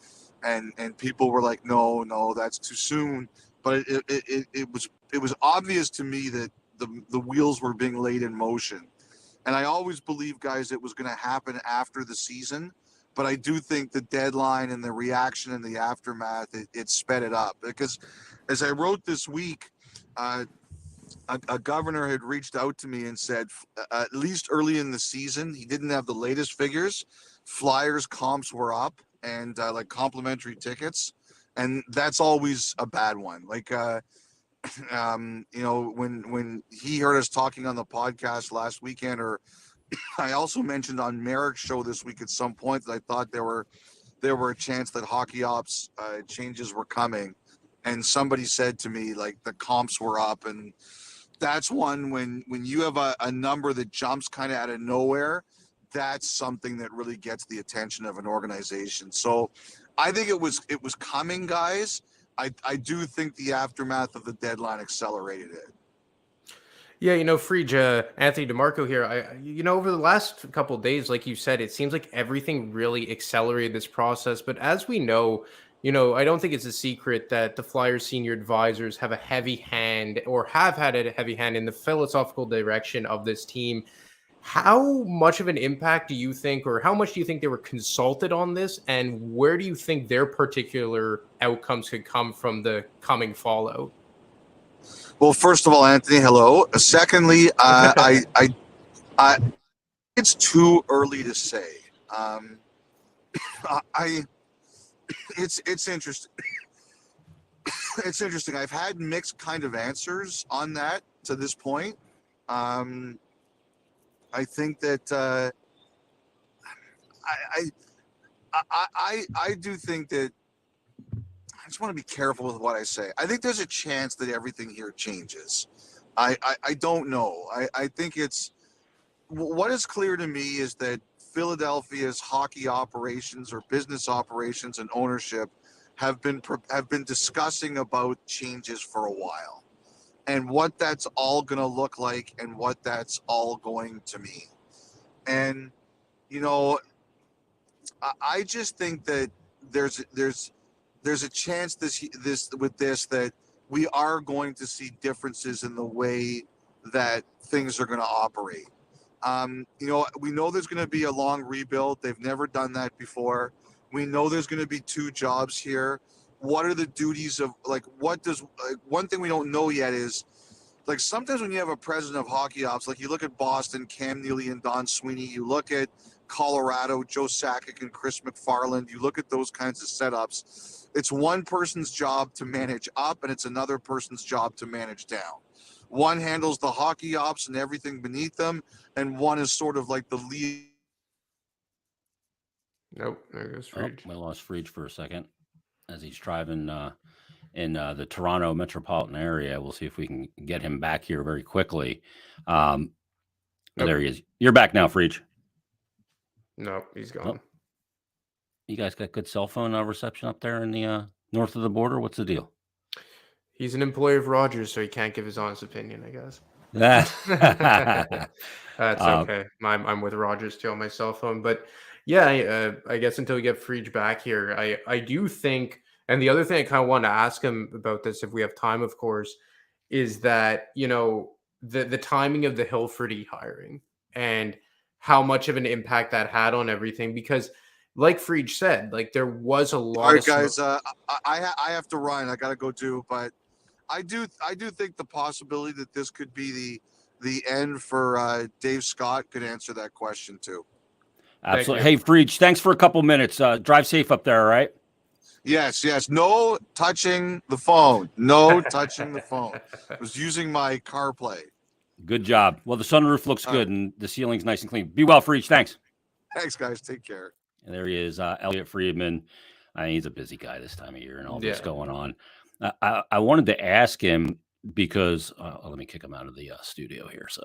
and people were like, no, that's too soon. But it was obvious to me that the wheels were being laid in motion, and I always believed, guys, it was going to happen after the season. But I do think the deadline and the reaction and the aftermath, it sped it up. Because as I wrote this week, a governor had reached out to me and said, at least early in the season, he didn't have the latest figures. Flyers comps were up, and like complimentary tickets. And that's always a bad one. Like, when he heard us talking on the podcast last weekend, or I also mentioned on Merrick's show this week at some point that I thought there were a chance that hockey ops changes were coming, and somebody said to me, like, the comps were up, and that's one when you have a number that jumps kind of out of nowhere, that's something that really gets the attention of an organization. So I think it was coming, guys. I do think the aftermath of the deadline accelerated it. Yeah, Friedge, Anthony DeMarco here. Over the last couple of days, like you said, it seems like everything really accelerated this process. But as we know, I don't think it's a secret that the Flyers senior advisors have a heavy hand, or have had a heavy hand, in the philosophical direction of this team. How much of an impact do you think, or how much do you think they were consulted on this? And where do you think their particular outcomes could come from the coming fallout? Well, first of all, Anthony, hello. Secondly, I it's too early to say. It's interesting. It's interesting. I've had mixed kind of answers on that to this point. I think that I do think that, I just want to be careful with what I say. I think there's a chance that everything here changes. I don't know. I think it's, what is clear to me is that Philadelphia's hockey operations, or business operations, and ownership have been discussing about changes for a while, and what that's all going to look like, and what that's all going to mean. And I just think that there's a chance that we are going to see differences in the way that things are going to operate. We know there's going to be a long rebuild. They've never done that before. We know there's going to be two jobs here. What are the duties of, one thing we don't know yet is, like, sometimes when you have a president of hockey ops, like you look at Boston, Cam Neely and Don Sweeney, you look at Colorado, Joe Sakic and Chris McFarland, you look at those kinds of setups, it's one person's job to manage up, and it's another person's job to manage down. One handles the hockey ops and everything beneath them, and one is sort of like the lead. Nope, there goes Friedge. We lost Friedge for a second as he's driving in the Toronto metropolitan area. We'll see if we can get him back here very quickly. Nope. There he is. You're back now, Friedge. No, he's gone. Oh. You guys got good cell phone reception up there in the north of the border? What's the deal? He's an employee of Rogers, so he can't give his honest opinion, I guess. That's okay. I'm with Rogers too on my cell phone. But yeah, I guess until we get Friedge back here, I do think, and the other thing I kind of want to ask him about this, if we have time, of course, is that, the timing of the Hilferty hiring and how much of an impact that had on everything. Because like Friedge said, like, there was a lot. All right, guys, I have to run. I got to go too, but I do think the possibility that this could be the end for Dave Scott could answer that question too. Absolutely. Hey, Friedge, thanks for a couple minutes. Drive safe up there, all right? Yes. No touching the phone. No touching the phone. I was using my CarPlay. Good job. Well, the sunroof looks good, and the ceiling's nice and clean. Be well, Friedge. Thanks. Thanks, guys. Take care. And there he is, Elliot Friedman. He's a busy guy this time of year and all this going on. I wanted to ask him, because let me kick him out of the studio here. So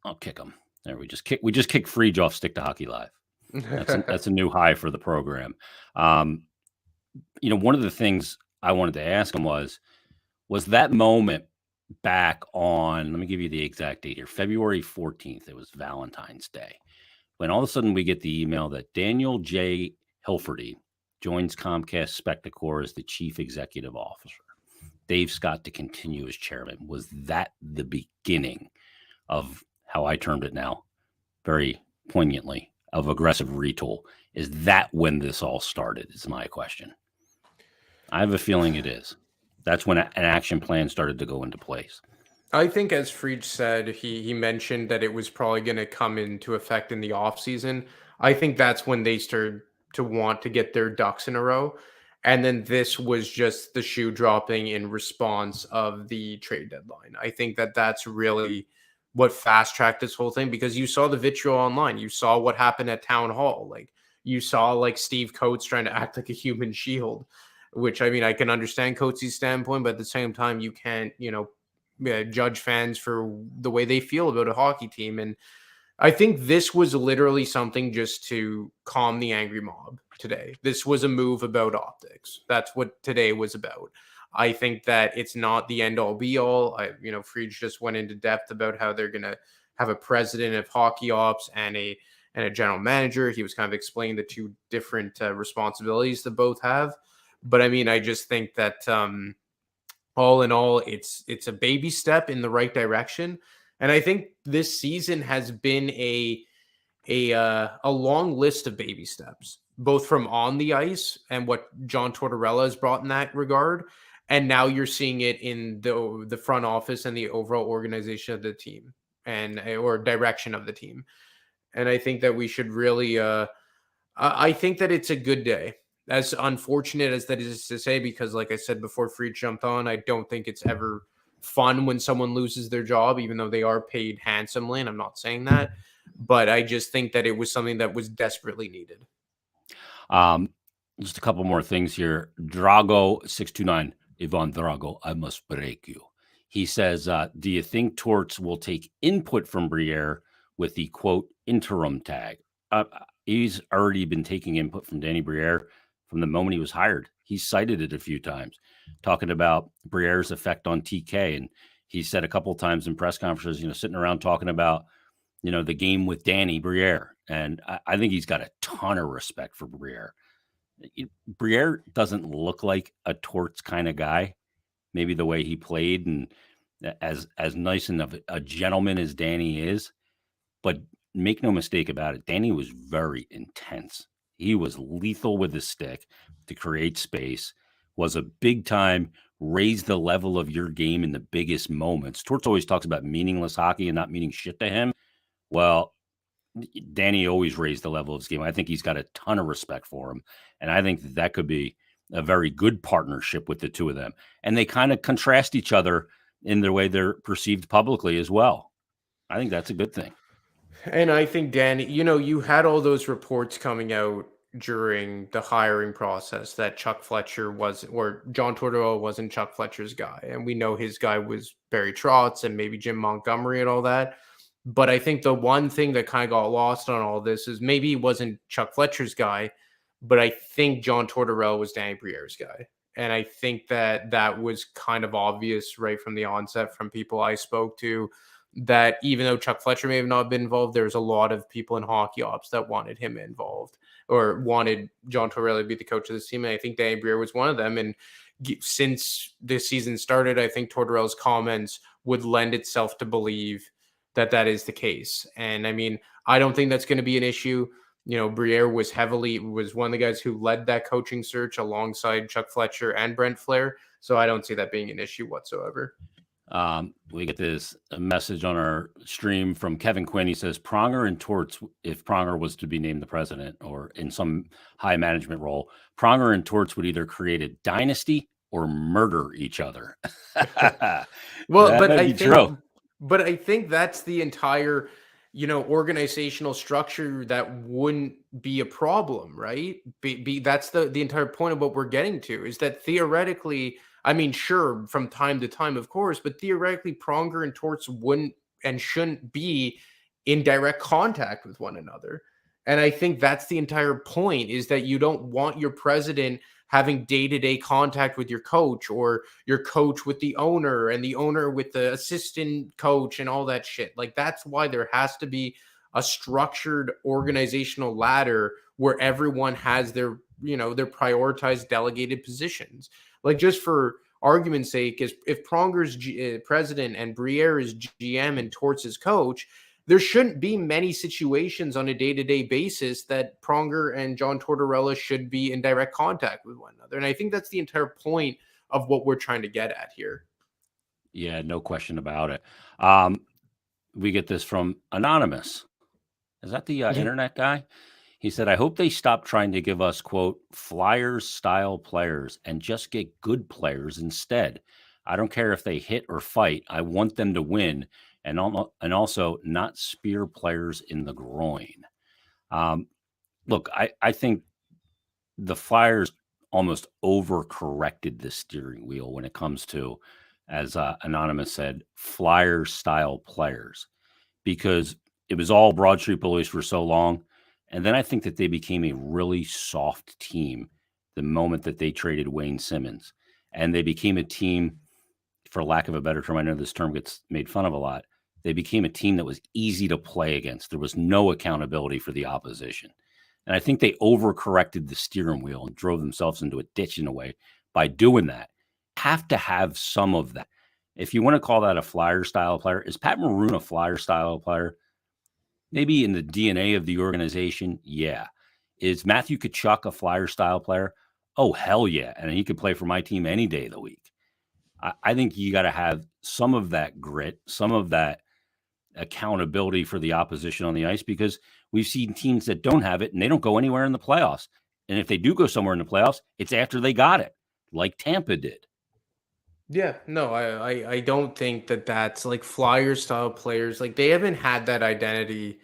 I'll kick him. There, we just kicked Freege off Stick to Hockey Live. That's a new high for the program. One of the things I wanted to ask him was that moment back on, let me give you the exact date here, February 14th. It was Valentine's Day, when all of a sudden we get the email that Daniel J. Hilferty joins Comcast Spectacor as the chief executive officer. Dave Scott to continue as chairman. Was that the beginning of how I termed it now, very poignantly, of aggressive retool? Is that when this all started? Is my question. I have a feeling it is. That's when an action plan started to go into place. I think, as Freege said, he mentioned that it was probably going to come into effect in the offseason. I think that's when they started to want to get their ducks in a row. And then this was just the shoe dropping in response of the trade deadline. I think that that's really what fast-tracked this whole thing, because you saw the vitriol online. You saw what happened at Town Hall. Like, you saw, like, Steve Coates trying to act like a human shield, which, I mean, I can understand Coates' standpoint, but at the same time, you can't, judge fans for the way they feel about a hockey team. And I think this was literally something just to calm the angry mob today. This was a move about optics. That's what today was about. I think that it's not the end all be all. Freege just went into depth about how they're going to have a president of hockey ops and a general manager. He was kind of explaining the two different responsibilities that both have. But I mean, I just think that all in all, it's a baby step in the right direction. And I think this season has been a long list of baby steps, both from on the ice and what John Tortorella has brought in that regard. And now you're seeing it in the front office and the overall organization of the team or direction of the team. And I think that we should really, I think that it's a good day. As unfortunate as that is to say, because like I said before Freed jumped on, I don't think it's ever fun when someone loses their job, even though they are paid handsomely. And I'm not saying that, but I just think that it was something that was desperately needed. Just a couple more things here. Drago629, Ivan Drago, I must break you. He says, do you think Torts will take input from Briere with the quote interim tag? He's already been taking input from Danny Briere from the moment he was hired. He cited it a few times, talking about Briere's effect on TK. And he said a couple of times in press conferences, sitting around talking about, the game with Danny Briere. And I think he's got a ton of respect for Briere. Briere doesn't look like a Torts kind of guy, maybe the way he played and as nice and of a gentleman as Danny is. But make no mistake about it, Danny was very intense. He was lethal with the stick to create space, was a big time, raise the level of your game in the biggest moments. Torts always talks about meaningless hockey and not meaning shit to him. Well, Danny always raised the level of his game. I think he's got a ton of respect for him. And I think that could be a very good partnership with the two of them. And they kind of contrast each other in the way they're perceived publicly as well. I think that's a good thing. And I think, Danny, you had all those reports coming out during the hiring process that Chuck Fletcher or John Tortorella wasn't Chuck Fletcher's guy. And we know his guy was Barry Trotz and maybe Jim Montgomery and all that. But I think the one thing that kind of got lost on all this is maybe he wasn't Chuck Fletcher's guy, but I think John Tortorella was Danny Briere's guy. And I think that was kind of obvious right from the onset from people I spoke to, that even though Chuck Fletcher may have not been involved, there's a lot of people in hockey ops that wanted him involved or wanted John Tortorella to be the coach of this team. And I think Danny Briere was one of them. And since this season started, I think Tortorella's comments would lend itself to believe that is the case. And I mean, I don't think that's going to be an issue. Briere was one of the guys who led that coaching search alongside Chuck Fletcher and Brent Flair. So I don't see that being an issue whatsoever. We get this message on our stream from Kevin Quinn. He says Pronger and Torts, if Pronger was to be named the president or in some high management role, Pronger and Torts would either create a dynasty or murder each other. Well, but I think that's the entire, organizational structure that wouldn't be a problem, right? That's the entire point of what we're getting to, is that theoretically, I mean, sure, from time to time, of course, but theoretically, Pronger and Torts wouldn't and shouldn't be in direct contact with one another. And I think that's the entire point, is that you don't want your president having day-to-day contact with your coach, or your coach with the owner, and the owner with the assistant coach, and all that shit. Like, that's why there has to be a structured organizational ladder where everyone has their, their prioritized delegated positions. Like, just for argument's sake, is if Pronger's president and Briere is GM and Torts is coach, there shouldn't be many situations on a day-to-day basis that Pronger and John Tortorella should be in direct contact with one another. And I think that's the entire point of what we're trying to get at here. Yeah, no question about it. We get this from Anonymous. Is that the internet guy? He said, I hope they stop trying to give us, quote, Flyers-style players and just get good players instead. I don't care if they hit or fight. I want them to win, and also not spear players in the groin. Look, I think the Flyers almost overcorrected the steering wheel when it comes to, as Anonymous said, Flyers-style players, because it was all Broad Street Bullies for so long. And then I think that they became a really soft team the moment that they traded Wayne Simmons. And they became a team, for lack of a better term, I know this term gets made fun of a lot, they became a team that was easy to play against. There was no accountability for the opposition. And I think they overcorrected the steering wheel and drove themselves into a ditch in a way by doing that. Have to have some of that. If you want to call that a Flyer-style player, is Pat Maroon a Flyer-style player? Maybe in the DNA of the organization, yeah. Is Matthew Tkachuk a Flyer-style player? Oh, hell yeah. And he could play for my team any day of the week. I think you got to have some of that grit, some of that accountability for the opposition on the ice, because we've seen teams that don't have it and they don't go anywhere in the playoffs. And if they do go somewhere in the playoffs, it's after they got it, like Tampa did. Yeah, no, I don't think that that's like Flyer-style players. Like, they haven't had that identity,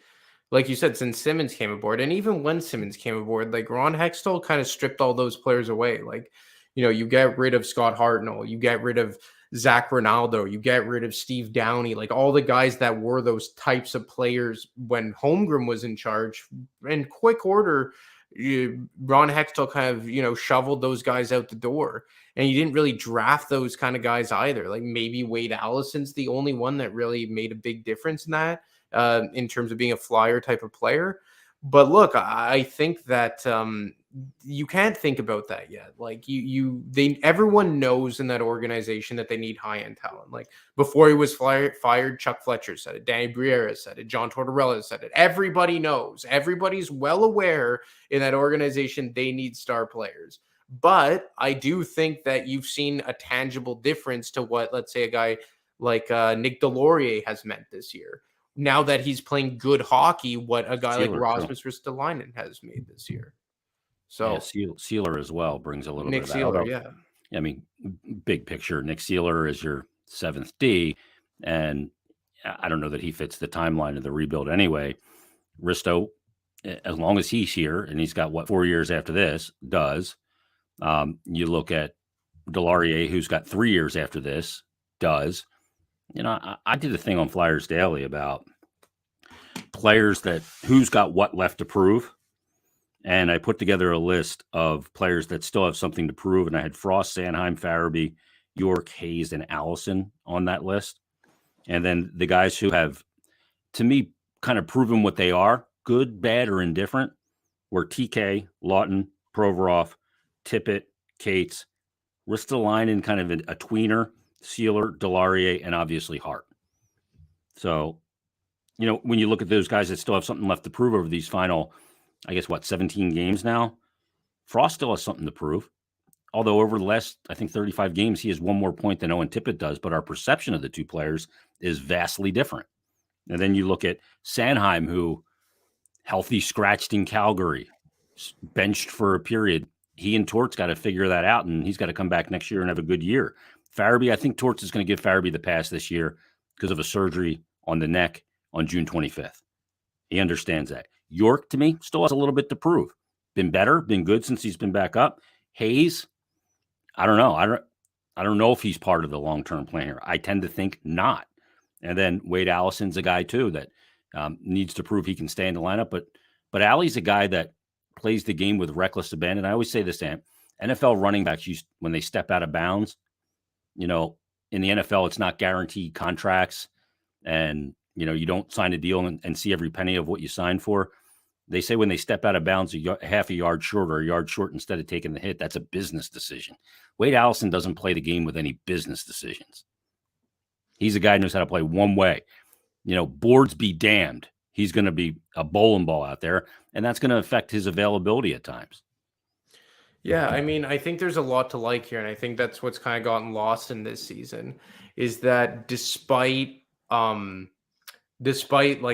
like you said, since Simmons came aboard. And even when Simmons came aboard, like, Ron Hextall kind of stripped all those players away. Like, you get rid of Scott Hartnell, you get rid of Zach Ronaldo, you get rid of Steve Downey, like all the guys that were those types of players when Holmgren was in charge. In quick order, Ron Hextall kind of, shoveled those guys out the door. And you didn't really draft those kind of guys either. Like, maybe Wade Allison's the only one that really made a big difference in that, in terms of being a Flyer type of player. But look, I think that you can't think about that yet. Like, everyone knows in that organization that they need high-end talent. Like, before he was fired, Chuck Fletcher said it, Danny Briere said it, John Tortorella said it. Everybody knows. Everybody's well aware in that organization they need star players. But I do think that you've seen a tangible difference to what, let's say, a guy like Nick Delorier has meant this year. Now that he's playing good hockey, what a guy like Rasmus Ristolainen has made this year. So yeah, Sealer as well brings a little Nick bit of Sealer, that. I mean, big picture, Nick Sealer is your 7th D, and I don't know that he fits the timeline of the rebuild anyway. Risto, as long as he's here, and he's got 4 years after this, does. You look at Delorier, who's got 3 years after this, does. I did a thing on Flyers Daily about players who's got what left to prove. And I put together a list of players that still have something to prove. And I had Frost, Sanheim, Farabee, York, Hayes, and Allison on that list. And then the guys who have, to me, kind of proven what they are, good, bad, or indifferent, were TK, Lawton, Provorov, Tippett, Cates, Ristolainen, kind of a tweener, Sealer, Delorier, and obviously Hart. So, when you look at those guys that still have something left to prove over these final, 17 games now, Frost still has something to prove. Although over the last, 35 games, he has one more point than Owen Tippett does, but our perception of the two players is vastly different. And then you look at Sanheim, who healthy scratched in Calgary, benched for a period. He and Torts got to figure that out, and he's got to come back next year and have a good year. Farabee, I think Torts is going to give Farabee the pass this year because of a surgery on the neck on June 25th. He understands that. York, to me, still has a little bit to prove. Been better, been good since he's been back up. Hayes, I don't know. I don't know if he's part of the long-term plan here. I tend to think not. And then Wade Allison's a guy too that needs to prove he can stay in the lineup. But Allie's a guy that plays the game with reckless abandon. I always say this, Ant. NFL running backs, when they step out of bounds, in the NFL, it's not guaranteed contracts, and you don't sign a deal and see every penny of what you signed for. They say when they step out of bounds half a yard short or a yard short instead of taking the hit, that's a business decision. Wade Allison doesn't play the game with any business decisions. He's a guy who knows how to play one way. Boards be damned. He's going to be a bowling ball out there, and that's going to affect his availability at times. Yeah, I mean, I think there's a lot to like here, and I think that's what's kind of gotten lost in this season is that despite like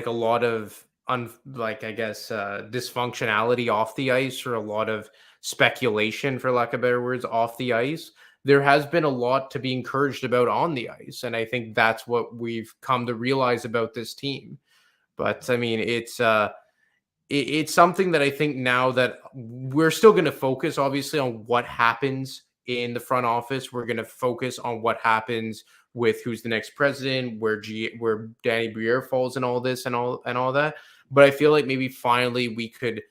a lot of dysfunctionality off the ice or a lot of speculation, for lack of better words, off the ice, there has been a lot to be encouraged about on the ice, and I think that's what we've come to realize about this team. But I mean, it's something that I think now that we're still going to focus, obviously, on what happens in the front office. We're going to focus on what happens with who's the next president, where Danny Briere falls in all this and all that. But I feel like maybe finally we could,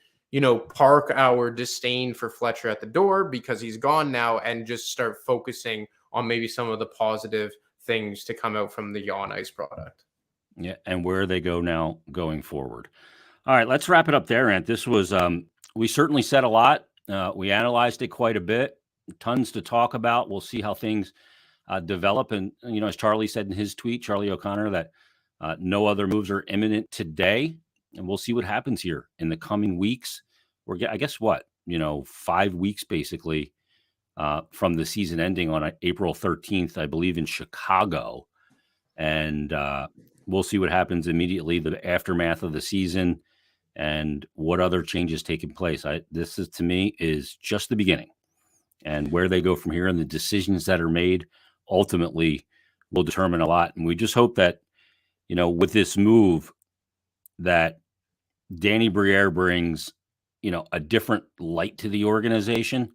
park our disdain for Fletcher at the door because he's gone now and just start focusing on maybe some of the positive things to come out from the on ice product. Yeah, and where they go now going forward. All right, let's wrap it up there, Ant. This was, we certainly said a lot. We analyzed it quite a bit. Tons to talk about. We'll see how things develop. And, as Charlie said in his tweet, Charlie O'Connor, that no other moves are imminent today. And we'll see what happens here in the coming weeks. I guess 5 weeks basically from the season ending on April 13th, I believe, in Chicago. And we'll see what happens immediately, the aftermath of the season, and what other changes taking place. This is, to me, is just the beginning, and where they go from here and the decisions that are made ultimately will determine a lot. And we just hope that, with this move, that Danny Briere brings, a different light to the organization,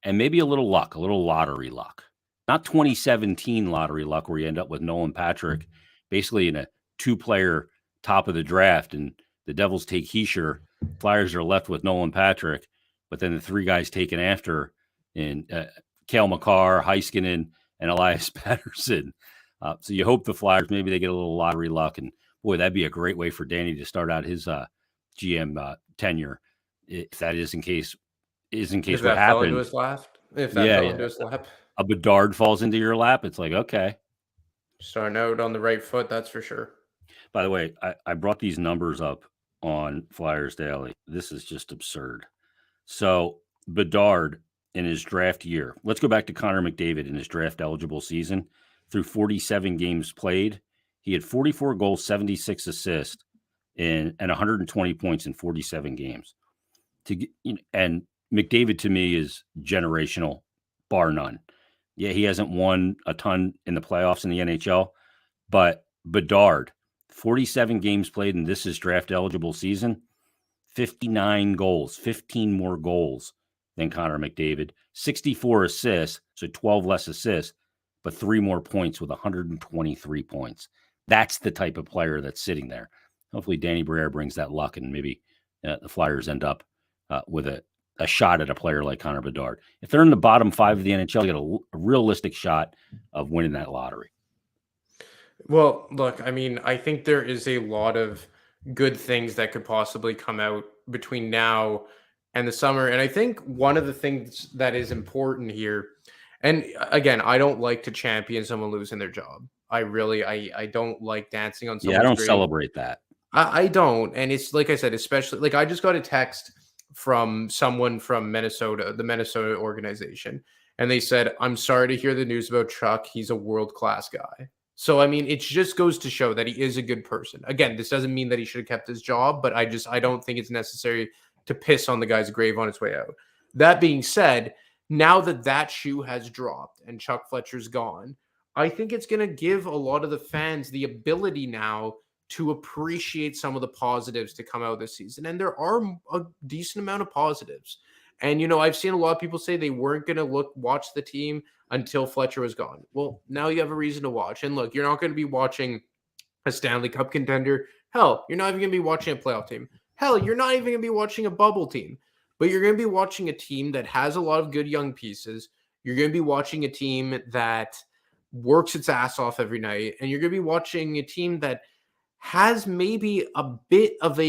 and maybe a little luck, a little lottery luck. Not 2017 lottery luck where you end up with Nolan Patrick basically in a 2-player top of the draft, and the Devils take Heischer. Flyers are left with Nolan Patrick, but then the 3 guys taken after in Cale Makar, Heiskanen, and Elias Pettersson. So you hope the Flyers, maybe they get a little lottery luck, and boy, that'd be a great way for Danny to start out his GM tenure, if that is in case what happened. Into his lap. If that fell into his lap. A Bedard falls into your lap, it's like, okay. Starting out on the right foot, that's for sure. By the way, I brought these numbers up on Flyers Daily. This is just absurd. So Bedard in his draft year, let's go back to Connor McDavid in his draft eligible season. Through 47 games played, he had 44 goals, 76 assists, and 120 points in 47 games. And McDavid, to me, is generational, bar none. Yeah, he hasn't won a ton in the playoffs in the NHL, but Bedard, 47 games played, and this is draft eligible season, 59 goals, 15 more goals than Connor McDavid, 64 assists, so 12 less assists, but 3 more points with 123 points. That's the type of player that's sitting there. Hopefully Danny Briere brings that luck, and maybe the Flyers end up with a shot at a player like Connor Bedard. If they're in the bottom 5 of the NHL, you get a realistic shot of winning that lottery. Well, look, I mean, I think there is a lot of good things that could possibly come out between now and the summer. And I think one of the things that is important here, and again, I don't like to champion someone losing their job. I don't like dancing on someone's I don't grave. celebrate that. I don't. And it's like I said, especially like I just got a text from someone from Minnesota, the Minnesota organization. And they said, I'm sorry to hear the news about Chuck. He's a world-class guy. So, I mean, it just goes to show that he is a good person. Again, this doesn't mean that he should have kept his job, but I don't think it's necessary to piss on the guy's grave on its way out. That being said, now that shoe has dropped and Chuck Fletcher's gone, I think it's going to give a lot of the fans the ability now to appreciate some of the positives to come out this season. And there are a decent amount of positives. And, you know, I've seen a lot of people say they weren't going to watch the team until Fletcher was gone. Well, now you have a reason to watch. And look, you're not going to be watching a Stanley Cup contender. Hell, you're not even going to be watching a playoff team. Hell, you're not even going to be watching a bubble team. But you're going to be watching a team that has a lot of good young pieces. You're going to be watching a team that works its ass off every night. And you're going to be watching a team that has maybe a bit of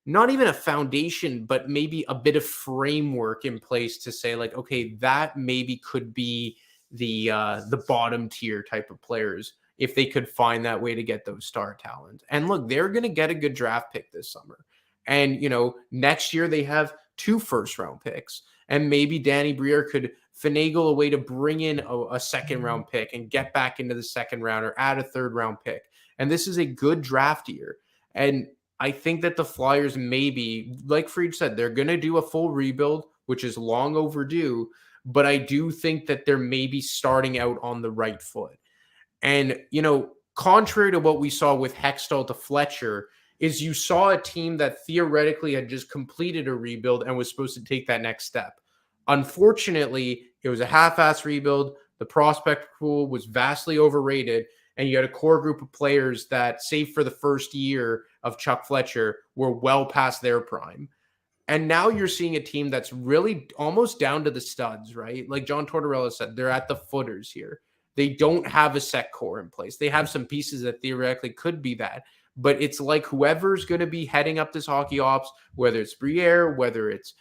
not even a foundation, but maybe a bit of framework in place to say, like, okay, that maybe could be the bottom tier type of players if they could find that way to get those star talent. And look, they're going to get a good draft pick this summer. And, you know, next year they have 2 first-round picks. And maybe Danny Briere could finagle a way to bring in a second-round pick and get back into the second round or add a third-round pick. And this is a good draft year. And I think that the Flyers maybe, like Fried said, they're going to do a full rebuild, which is long overdue. But I do think that they're maybe starting out on the right foot. And, you know, contrary to what we saw with Hextall to Fletcher, is you saw a team that theoretically had just completed a rebuild and was supposed to take that next step. Unfortunately, it was a half-ass rebuild. The prospect pool was vastly overrated, and you had a core group of players that, save for the first year of Chuck Fletcher, were well past their prime. And now you're seeing a team that's really almost down to the studs, right? Like John Tortorella said, they're at the footers here. They don't have a set core in place. They have some pieces that theoretically could be that. But it's like whoever's going to be heading up this hockey ops, whether it's Briere, whether it's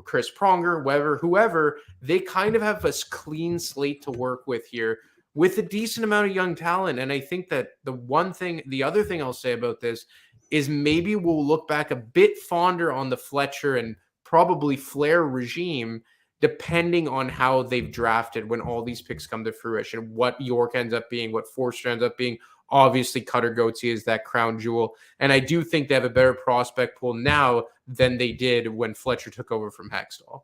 Chris Pronger, whoever, they kind of have a clean slate to work with here with a decent amount of young talent. And I think that the other thing I'll say about this is maybe we'll look back a bit fonder on the Fletcher and probably Flair regime, depending on how they've drafted when all these picks come to fruition, what York ends up being, what Forster ends up being. Obviously, Cutter Gauthier is that crown jewel. And I do think they have a better prospect pool now than they did when Fletcher took over from Hextall.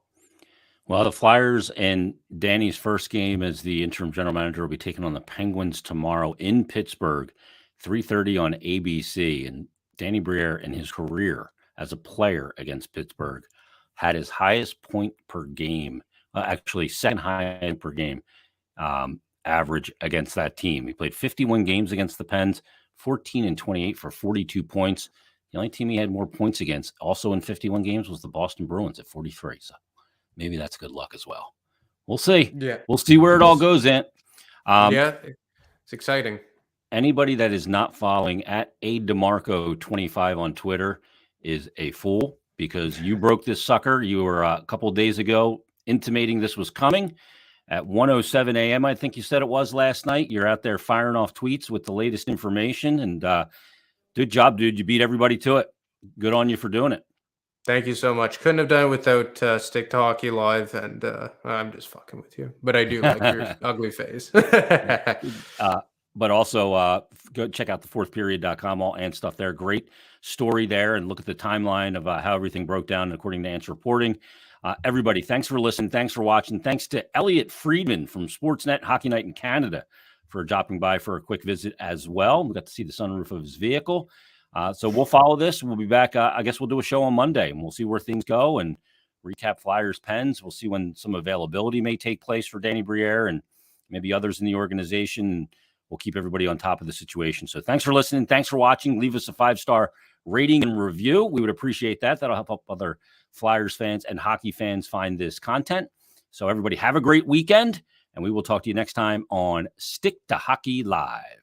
Well, the Flyers and Danny's first game as the interim general manager will be taking on the Penguins tomorrow in Pittsburgh, 3:30 on ABC. And Danny Briere in his career as a player against Pittsburgh had his highest point per game, actually second highest per game average against that team. He played 51 games against the Pens, 14-28 for 42 points. The only team he had more points against, also in 51 games, was the Boston Bruins at 43. So maybe that's good luck as well. We'll see. Yeah. We'll see where it all goes, Ant. Yeah, it's exciting. Anybody that is not following at ADeMarco25 on Twitter is a fool, because you broke this sucker. You were a couple of days ago intimating this was coming. At 1:07 a.m., I think you said it was last night. You're out there firing off tweets with the latest information, and good job, dude. You beat everybody to it. Good on you for doing it. Thank you so much. Couldn't have done it without Stick to Hockey Live, and I'm just fucking with you. But I do like your ugly face. But also go check out thefourthperiod.com, all and stuff there. Great story there, and look at the timeline of how everything broke down according to Ant's reporting. Everybody, thanks for listening. Thanks for watching. Thanks to Elliot Friedman from Sportsnet Hockey Night in Canada for dropping by for a quick visit as well. We got to see the sunroof of his vehicle. So we'll follow this. We'll be back. I guess we'll do a show on Monday, and we'll see where things go and recap Flyers Pens. We'll see when some availability may take place for Danny Briere and maybe others in the organization. We'll keep everybody on top of the situation. So thanks for listening. Thanks for watching. Leave us a 5-star rating and review. We would appreciate that. That'll help other Flyers fans and hockey fans find this content. So everybody have a great weekend, and we will talk to you next time on Stick to Hockey Live.